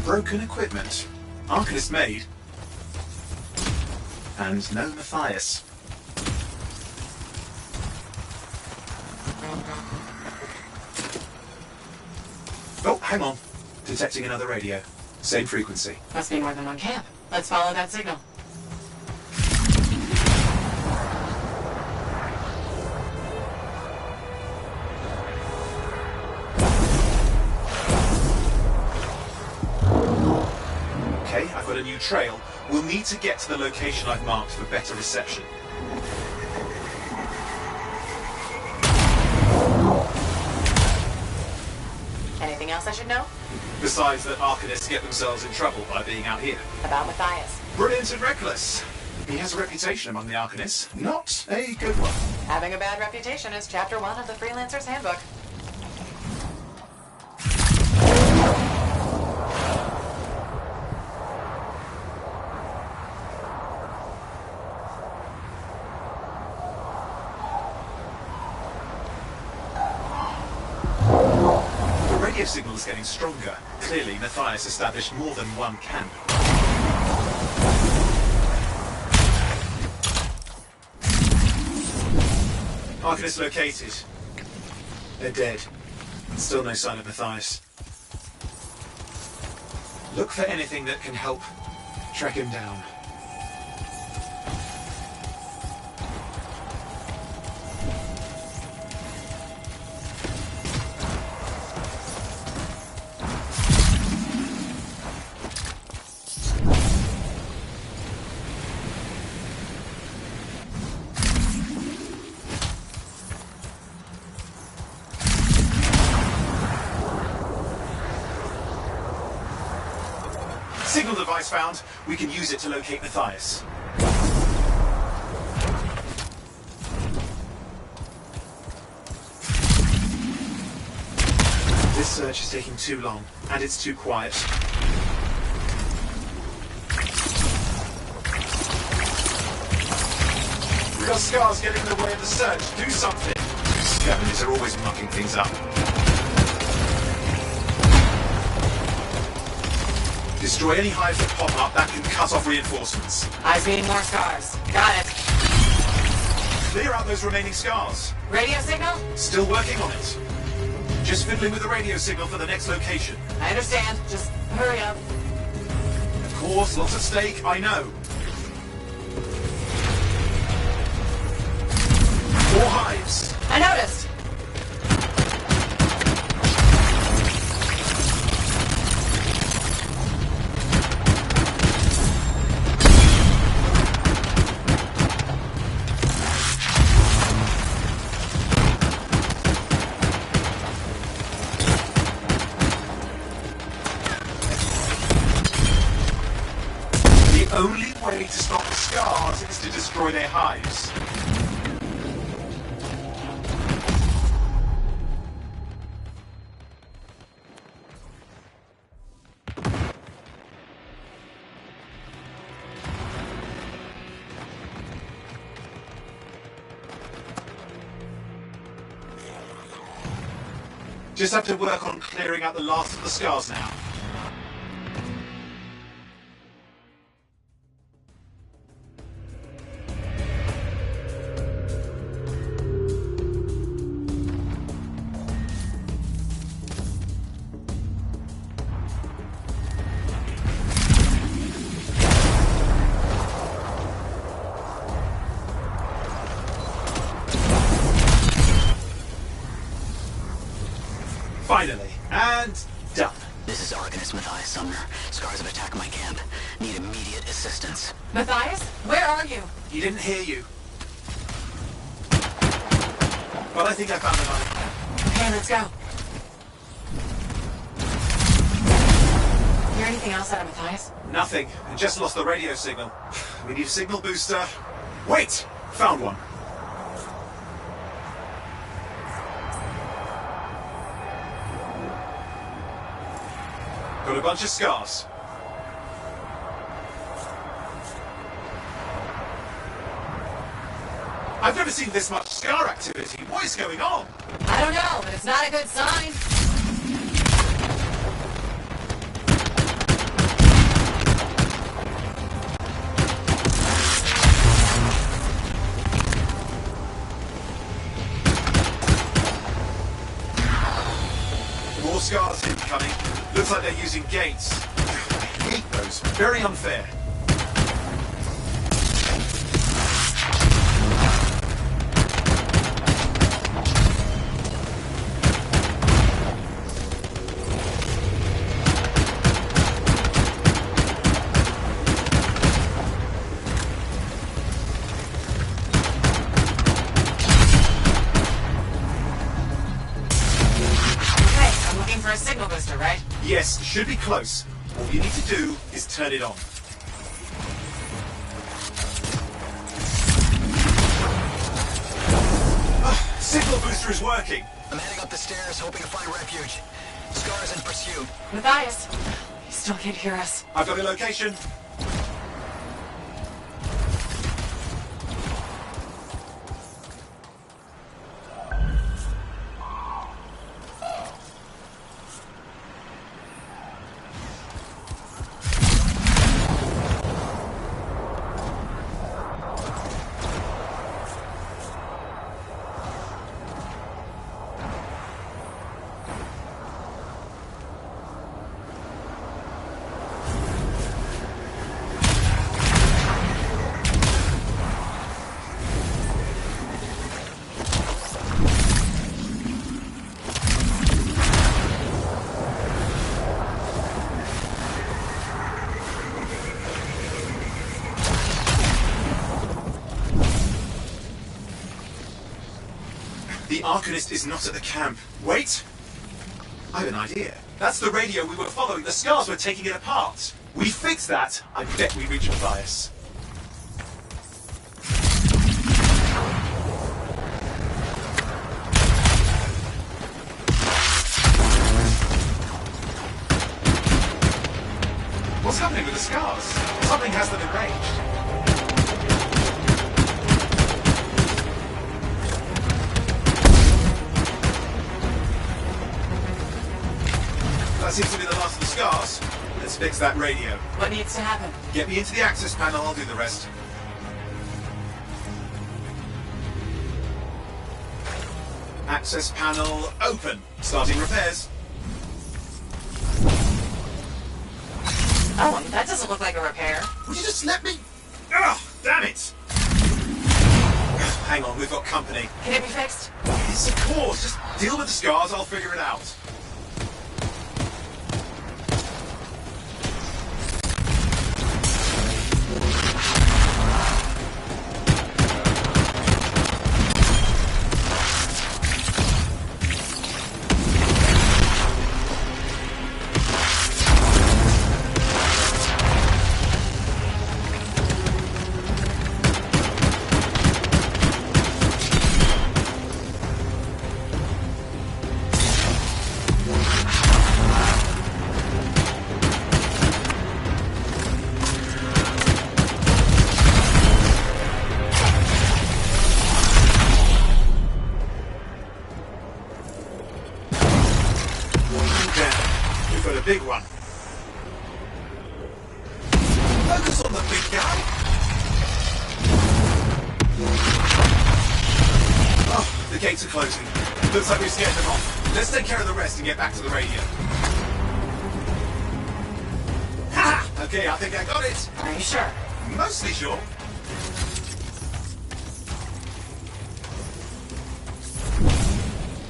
Broken equipment. Arcanist made. And no Matthias. Oh, hang on. Detecting another radio. Same frequency. Must be more than one camp. Let's follow that signal. Okay, I've got a new trail. We'll need to get to the location I've marked for better reception. Anything else I should know? Besides that Arcanists get themselves in trouble by being out here. About Matthias. Brilliant and reckless. He has a reputation among the Arcanists. Not a good one. Having a bad reputation is chapter 1 of the Freelancer's Handbook. The radio signal is getting stronger. Clearly, Matthias established more than one camp. Arcanist located. They're dead. Still no sign of Matthias. Look for anything that can help track him down. Signal device found. We can use it to locate Matthias. This search is taking too long, and it's too quiet. We've got scars getting in the way of the search. Do something. Scavengers are always mucking things up. Destroy any hives that pop up that can cut off reinforcements. I see more scars. Got it. Clear out those remaining scars. Radio signal? Still working on it. Just fiddling with the radio signal for the next location. I understand. Just hurry up. Of course, lots at stake, I know. More hives. I noticed. The only way to stop the scars is to destroy their hives. Just have to work on clearing out the last of the scars now. Finally. And done. This is Arcanist Matthias Sumner. Scars of attack my camp. Need immediate assistance. Matthias? Where are you? He didn't hear you. But I think I found the line. Okay, let's go. Hear anything else out of Matthias? Nothing. It just lost the radio signal. We need a signal booster. Wait! Found one. Got a bunch of scars. I've never seen this much scar activity. What is going on? I don't know, but it's not a good sign. More scars incoming. Looks like they're using gates. I hate those. Very unfair. For a signal booster, right? Yes, should be close. All you need to do is turn it on. Signal booster is working. I'm heading up the stairs, hoping to find refuge. Scars in pursuit. Matthias, he still can't hear us. I've got a location. The Arcanist is not at the camp. Wait! I have an idea. That's the radio we were following. The scars were taking it apart. We fix that, I bet we reach Matthias. What's happening with the scars? Something has them enraged. That seems to be the last of the scars. Let's fix that radio. What needs to happen? Get me into the access panel, I'll do the rest. Access panel open. Starting repairs. Oh, that doesn't look like a repair. Would you just let me? Ugh, damn it! Hang on, we've got company. Can it be fixed? Yes, of course. Just deal with the scars, I'll figure it out. Big one. Focus on the big guy. Oh, the gates are closing. Looks like we've scared them off. Let's take care of the rest and get back to the radio. Ha! Okay, I think I got it. Are you sure? Mostly sure.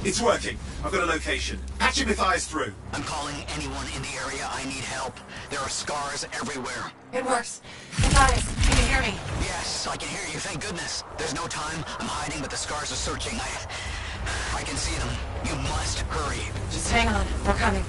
It's working. I've got a location. Patching Matthias through. I'm calling anyone in the area. I need help. There are scars everywhere. It works. Matthias, can you hear me? Yes, I can hear you. Thank goodness. There's no time. I'm hiding, but the scars are searching. I can see them. You must hurry. Just hang on. We're coming.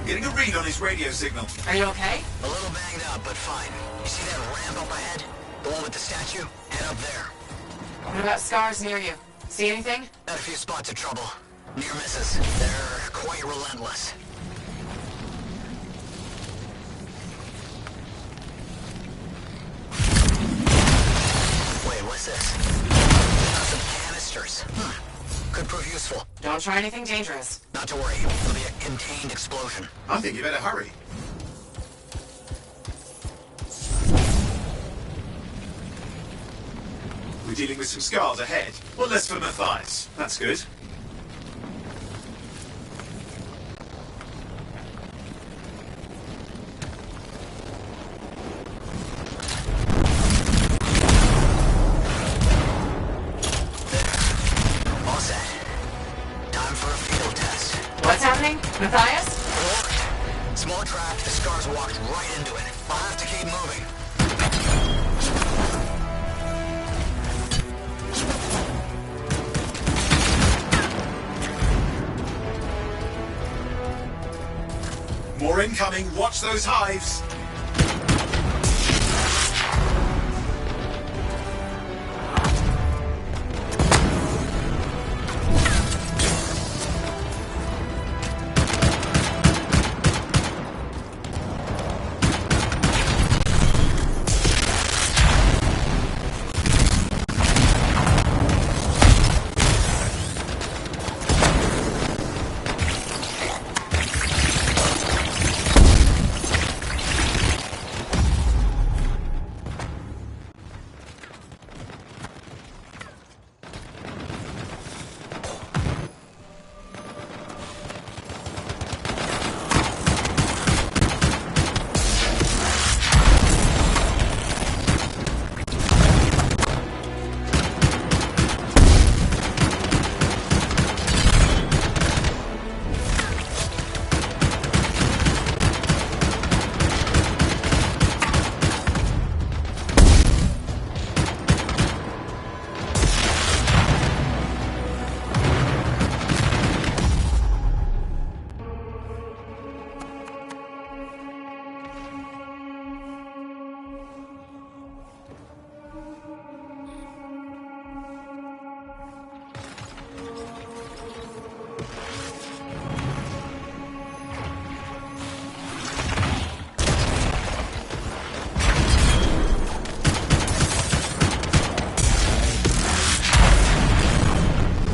Getting a read on his radio signal. Are you okay? A little banged up, but fine. You see that ramp up ahead? The one with the statue? Head up there. What about scars near you? See anything? Had a few spots of trouble. Near misses. They're quite relentless. Wait, what's this? Some canisters. Could prove useful. Don't try anything dangerous. Not to worry. It'll be a contained explosion. I think you better hurry. We're dealing with some scars ahead. Well, less for Matthias. That's good. What's happening? Matthias? Small trap, the scars walked right into it. I'll have to keep moving. More incoming. Watch those hives.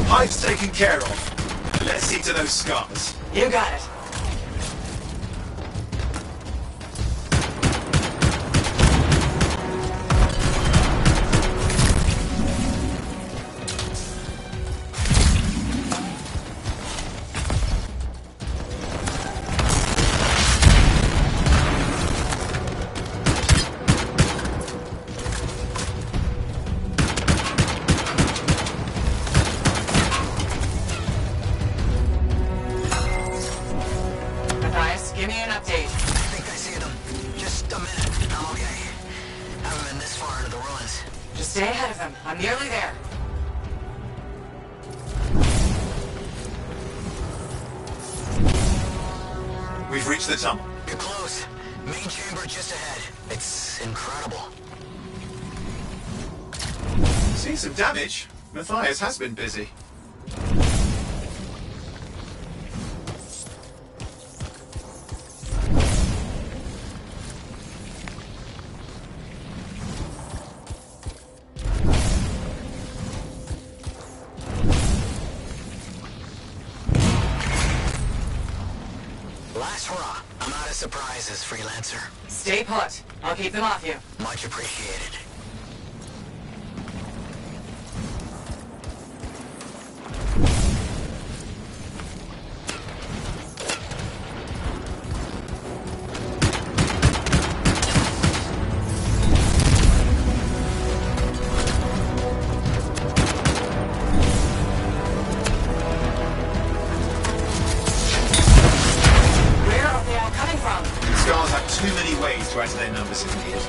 Hive's taken care of. Let's see to those scars. You got it. Give me an update. I think I see them. Just a minute. I'm okay. Haven't been this far into the ruins. Just stay ahead of them. I'm nearly there. We've reached the tunnel. You're close. Main chamber just ahead. It's incredible. Seen some damage. Matthias has been busy. Last hurrah. I'm out of surprises, freelancer. Stay put. I'll keep them off you. Much appreciated. Scars have too many ways to add to their numbers if needed.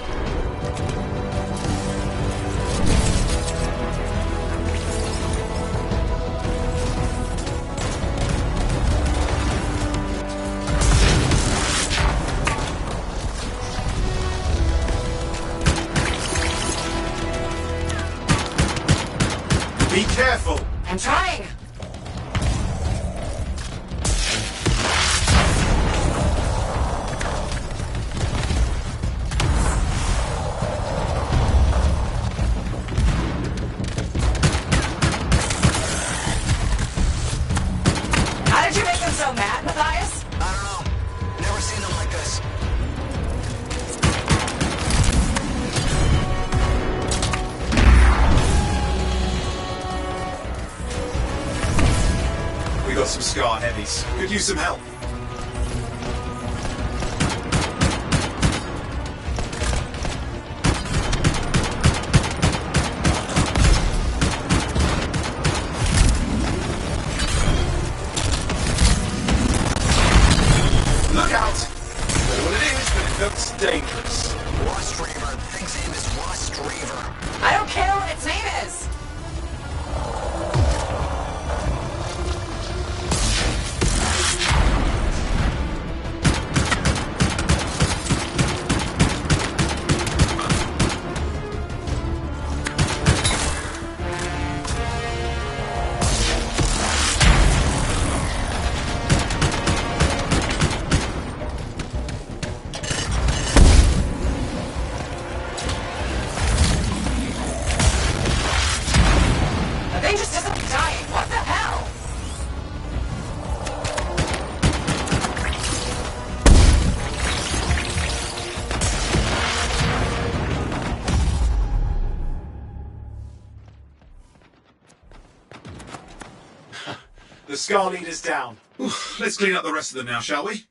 Be careful! I'm trying! How did you make them so mad, Matthias? I don't know. Never seen them like this. We got some Scar heavies. Could use some help. Look out! Don't know what it is, but it looks dangerous. Rust Reaver. The thing's name is Rust Reaver. I don't care what its name is! The thing just isn't dying. What the hell? The Scar leader's down. Oof, let's clean up the rest of them now, shall we?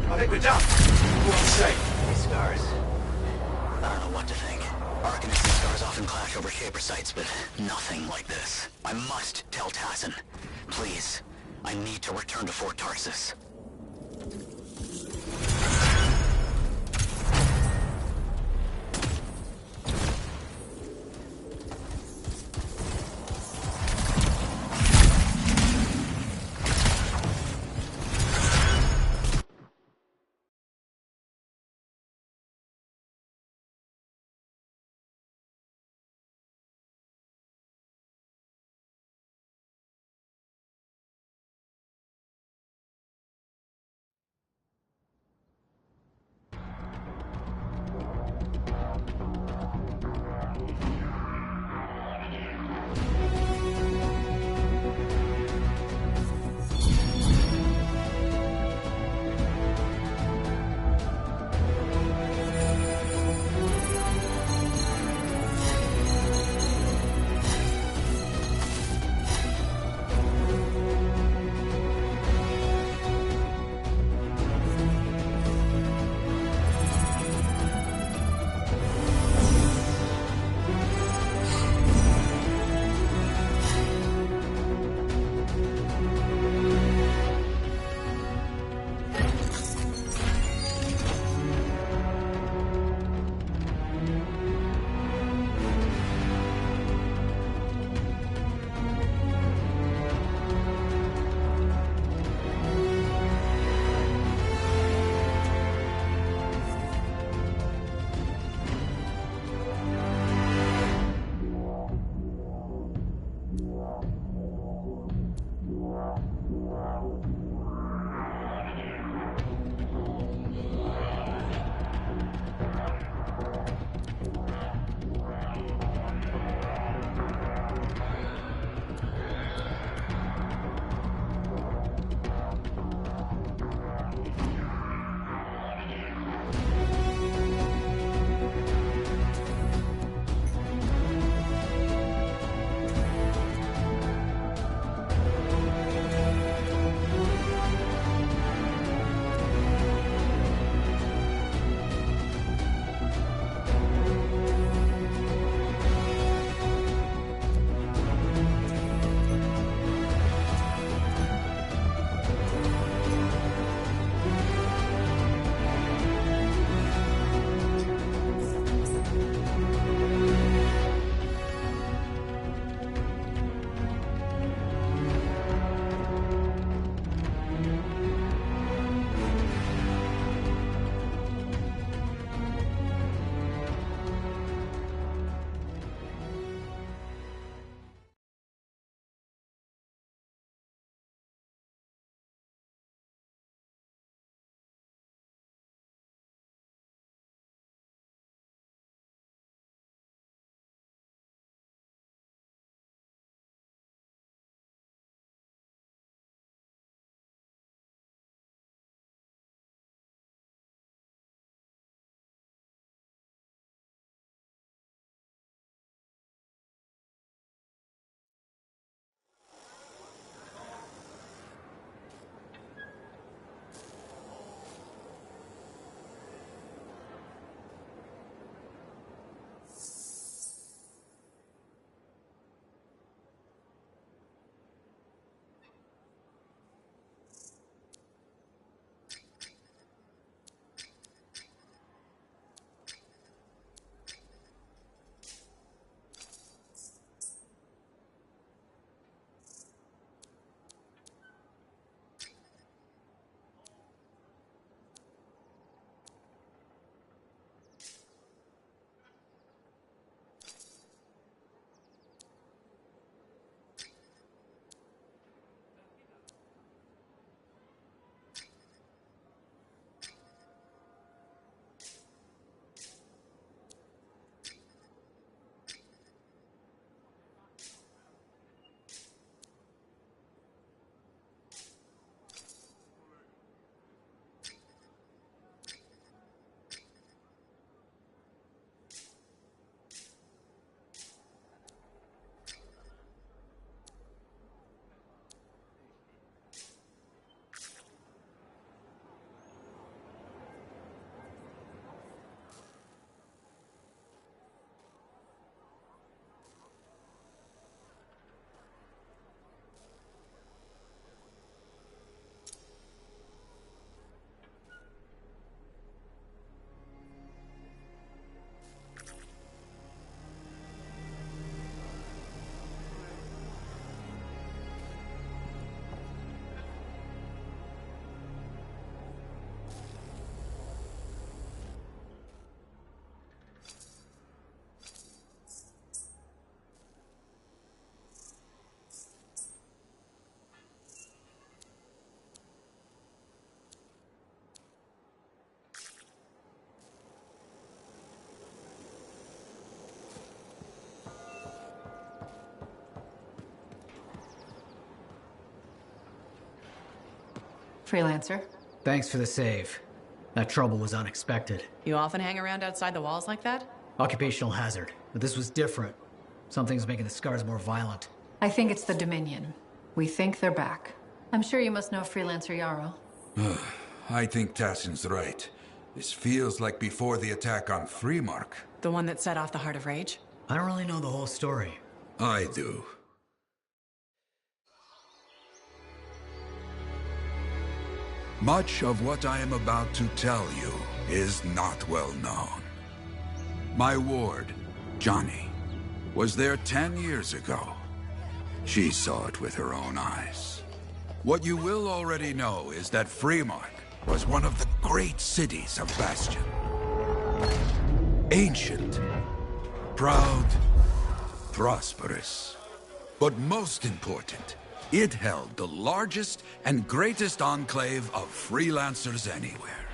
I think we're done. What do you say? These Scars. I don't know what to think. Arcanists and Scars often clash over Shaper sites, but nothing like this. I must tell Tassin. Please. I need to return to Fort Tarsus. Freelancer. Thanks for the save. That trouble was unexpected. You often hang around outside the walls like that? Occupational hazard, but this was different. Something's making the scars more violent. I think it's the Dominion. We think they're back. I'm sure you must know Freelancer Yarrow. I think Tassin's right. This feels like before the attack on Freemark. The one that set off the Heart of Rage? I don't really know the whole story. I do. Much of what I am about to tell you is not well known. My ward, Johnny, was there 10 years ago. She saw it with her own eyes. What you will already know is that Freemark was one of the great cities of Bastion. Ancient, proud, prosperous. But most important, it held the largest and greatest enclave of freelancers anywhere.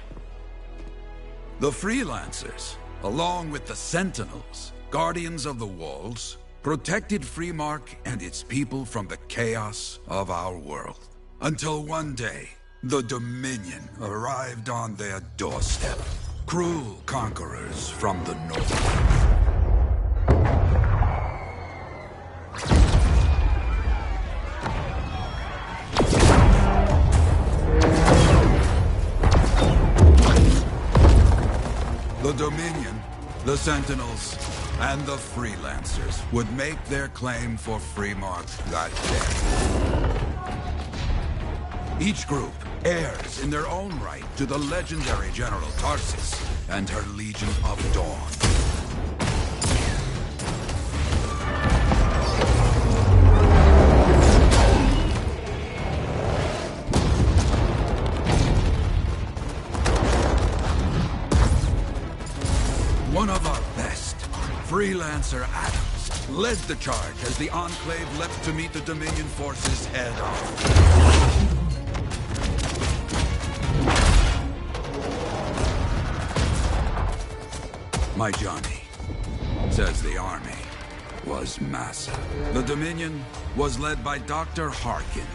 The freelancers, along with the Sentinels, guardians of the walls, protected Freemark and its people from the chaos of our world. Until one day, the Dominion arrived on their doorstep. Cruel conquerors from the north. The Dominion, the Sentinels, and the Freelancers would make their claim for Freemark that day. Each group heirs in their own right to the legendary General Tarsis and her Legion of Dawn. One of our best, Freelancer Adams, led the charge as the Enclave left to meet the Dominion forces head-on. My Johnny, says the army, was massive. The Dominion was led by Dr. Harkin,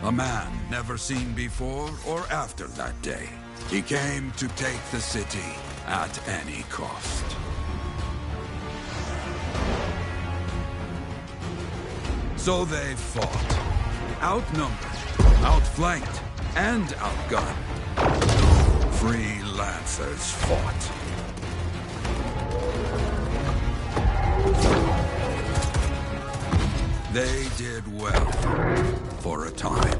a man never seen before or after that day. He came to take the city at any cost. So they fought. Outnumbered, outflanked, and outgunned. Freelancers fought. They did well, for a time.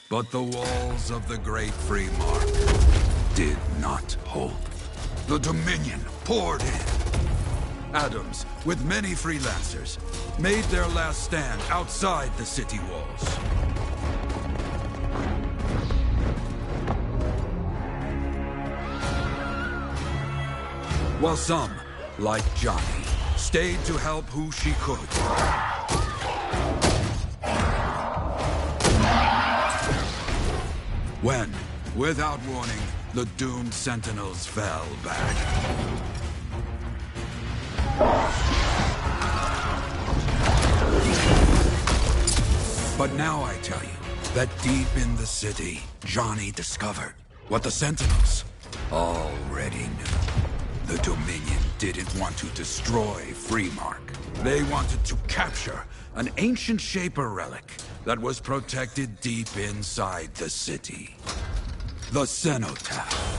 But the walls of the Great Freemark did not hold. The Dominion poured in. Adams, with many freelancers, made their last stand outside the city walls. While some, like Johnny, stayed to help who she could. When, without warning, the doomed Sentinels fell back. But now I tell you that deep in the city, Johnny discovered what the Sentinels already knew. The Dominion didn't want to destroy Freemark. They wanted to capture an ancient Shaper relic that was protected deep inside the city. The Cenotaph.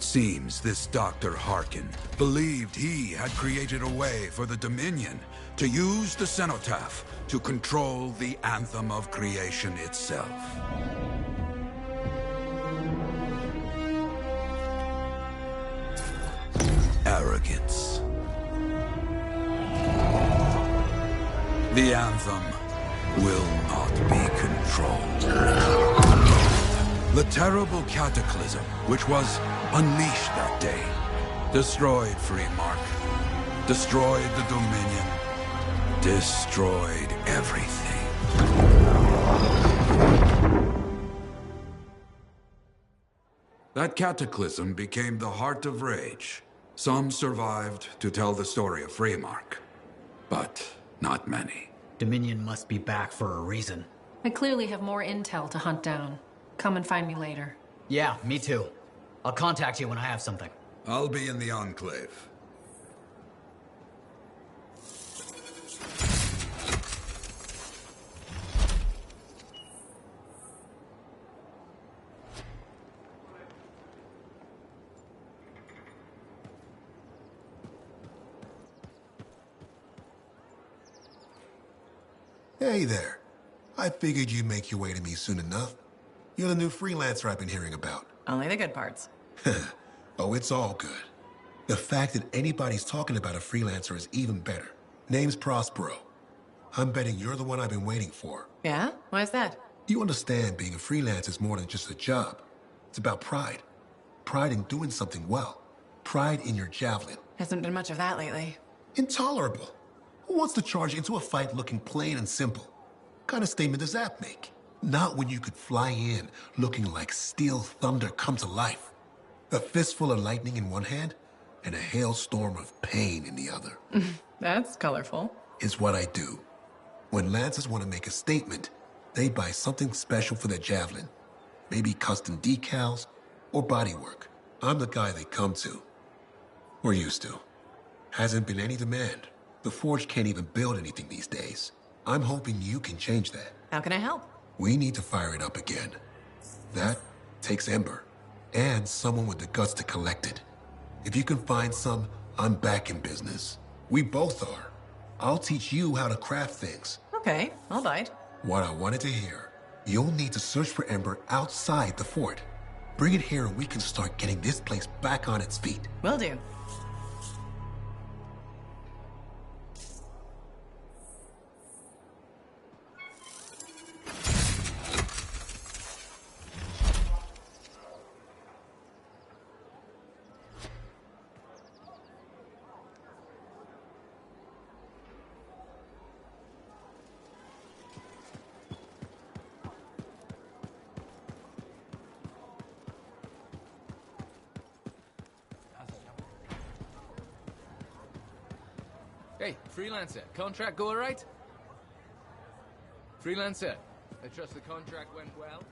It seems this Dr. Harkin believed he had created a way for the Dominion to use the cenotaph to control the Anthem of creation itself. Arrogance. The Anthem will not be controlled. The terrible cataclysm, which was unleashed that day, destroyed Freemark, destroyed the Dominion, destroyed everything. That cataclysm became the heart of Rage. Some survived to tell the story of Freemark, but not many. Dominion must be back for a reason. I clearly have more intel to hunt down. Come and find me later. Yeah, me too. I'll contact you when I have something. I'll be in the Enclave. Hey there. I figured you'd make your way to me soon enough. You're the new freelancer I've been hearing about. Only the good parts. Oh, it's all good. The fact that anybody's talking about a freelancer is even better. Name's Prospero. I'm betting you're the one I've been waiting for. Yeah? Why is that? You understand being a freelancer is more than just a job. It's about pride. Pride in doing something well. Pride in your javelin. Hasn't been much of that lately. Intolerable. Who wants to charge into a fight looking plain and simple? What kind of statement does that make? Not when you could fly in looking like steel thunder come to life. A fistful of lightning in one hand and a hailstorm of pain in the other. That's colorful. Is what I do. When Lancers want to make a statement, they buy something special for their javelin. Maybe custom decals or bodywork. I'm the guy they come to. Or used to. Hasn't been any demand. The Forge can't even build anything these days. I'm hoping you can change that. How can I help? We need to fire it up again. That takes Ember. And someone with the guts to collect it. If you can find some, I'm back in business. We both are. I'll teach you how to craft things. Okay, I'll bite. What I wanted to hear. You'll need to search for Ember outside the fort. Bring it here and we can start getting this place back on its feet. Will do. Hey, Freelancer, contract go alright? Freelancer, I trust the contract went well?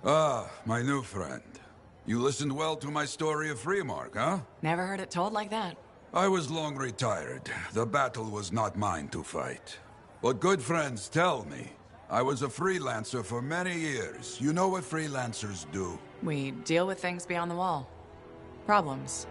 Ah, my new friend. You listened well to my story of Freemark, huh? Never heard it told like that. I was long retired. The battle was not mine to fight. But good friends tell me. I was a freelancer for many years. You know what freelancers do? We deal with things beyond the wall. Problems.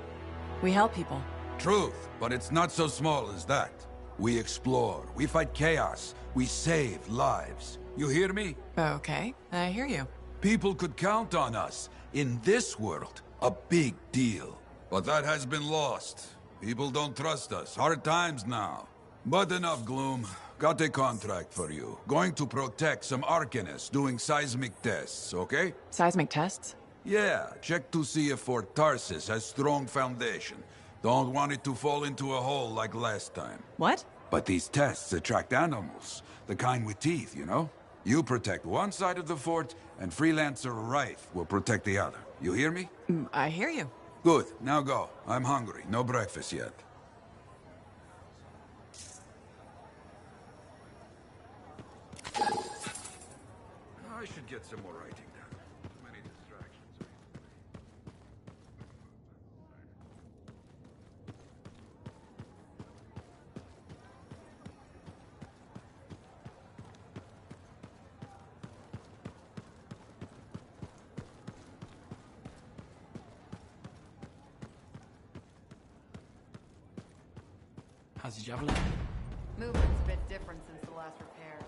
We help people. Truth, but it's not so small as that. We explore, we fight chaos, we save lives. You hear me? Okay, I hear you. People could count on us. In this world, a big deal. But that has been lost. People don't trust us. Hard times now. But enough gloom. Got a contract for you. Going to protect some Arcanists doing seismic tests, okay? Seismic tests? Yeah, check to see if Fort Tarsis has strong foundation. Don't want it to fall into a hole like last time. What? But these tests attract animals. The kind with teeth, you know? You protect one side of the fort, and Freelancer Rife will protect the other. You hear me? I hear you. Good. Now go. I'm hungry. No breakfast yet. I should get some more writing done. Too many distractions. How's the javelin? Movement's a bit different since the last repairs.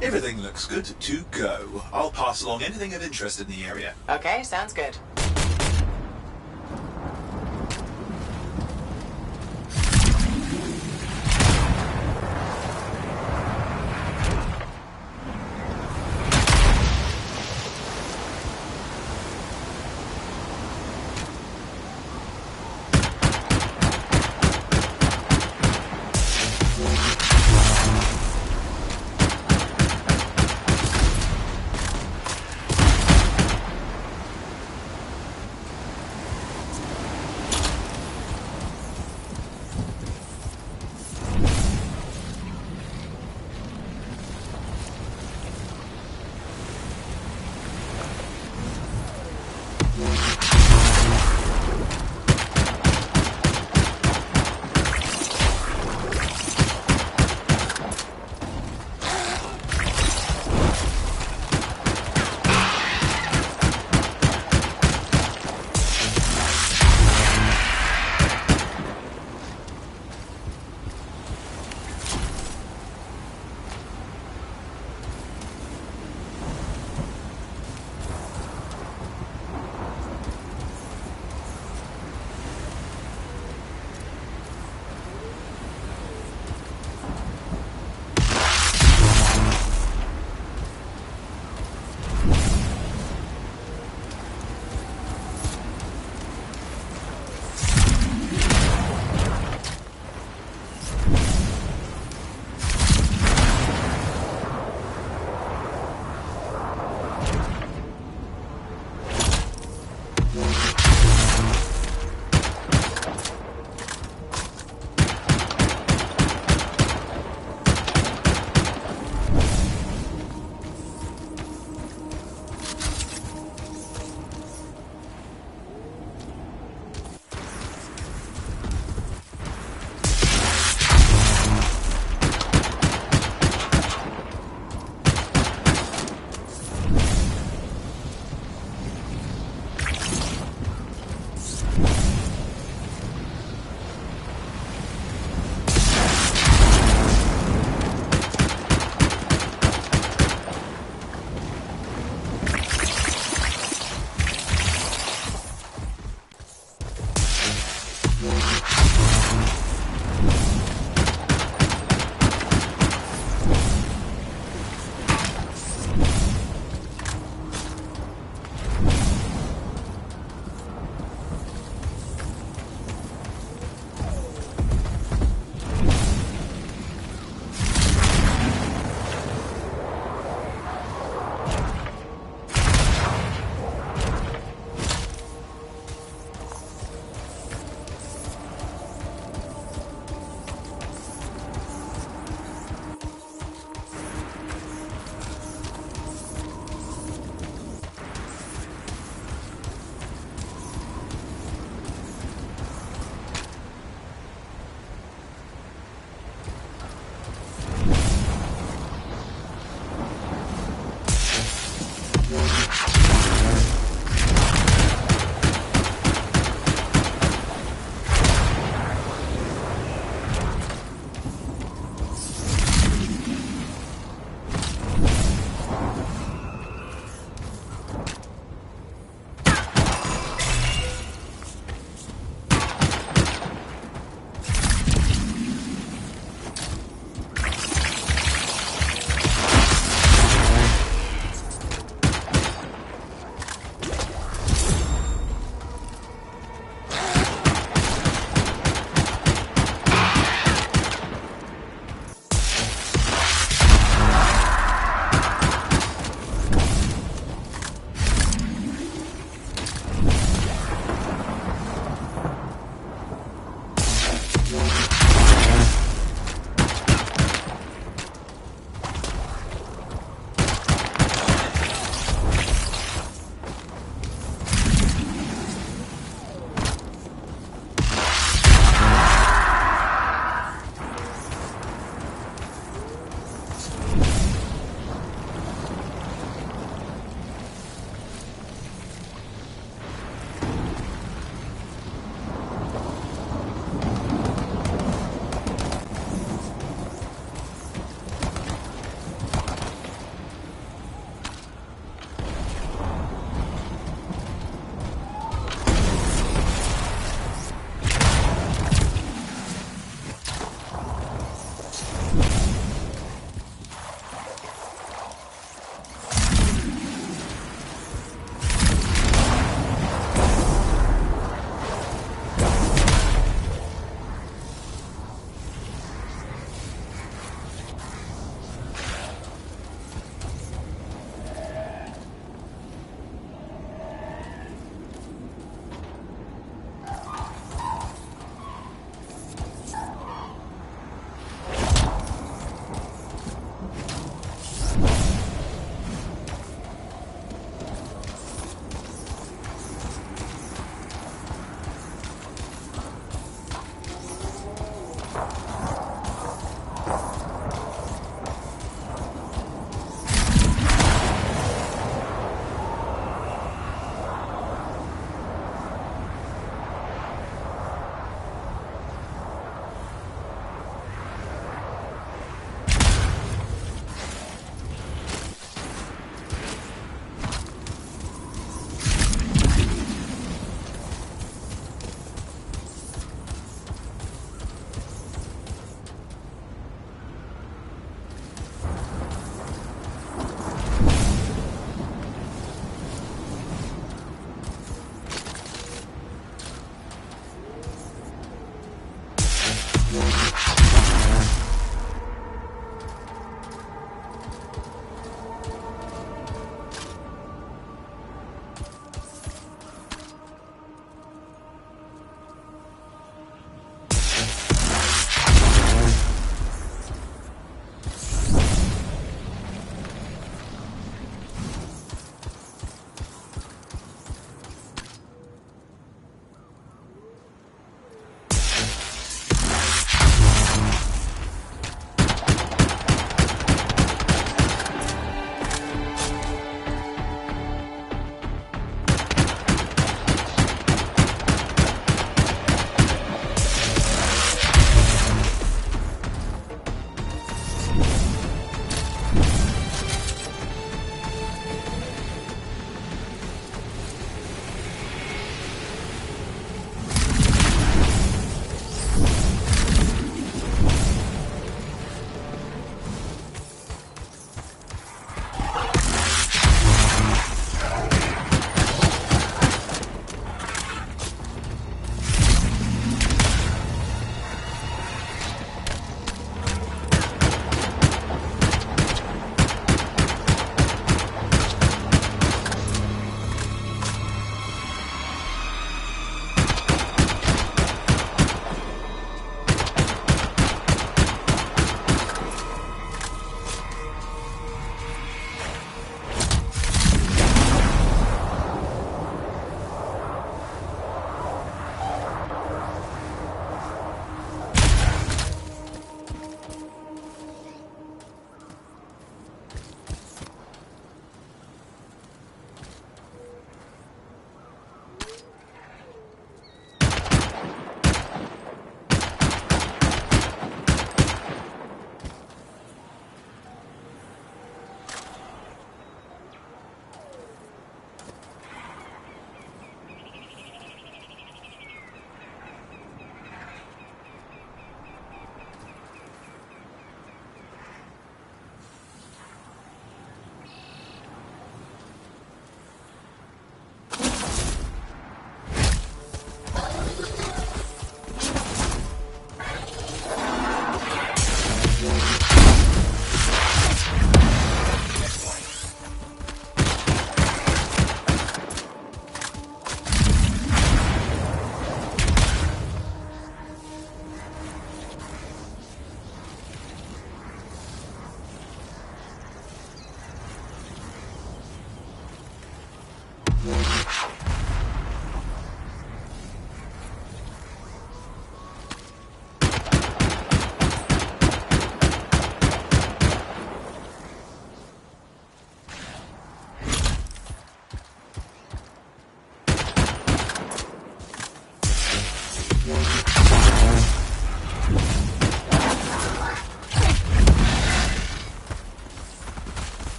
Everything looks good to go. I'll pass along anything of interest in the area. Okay, sounds good.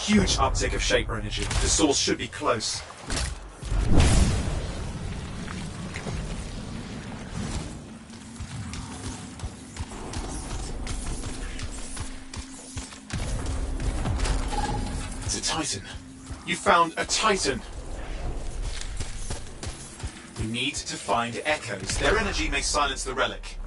huge uptick of Shaper energy. The source should be close. It's a Titan. You found a Titan. We need to find echoes. Their energy may silence the relic.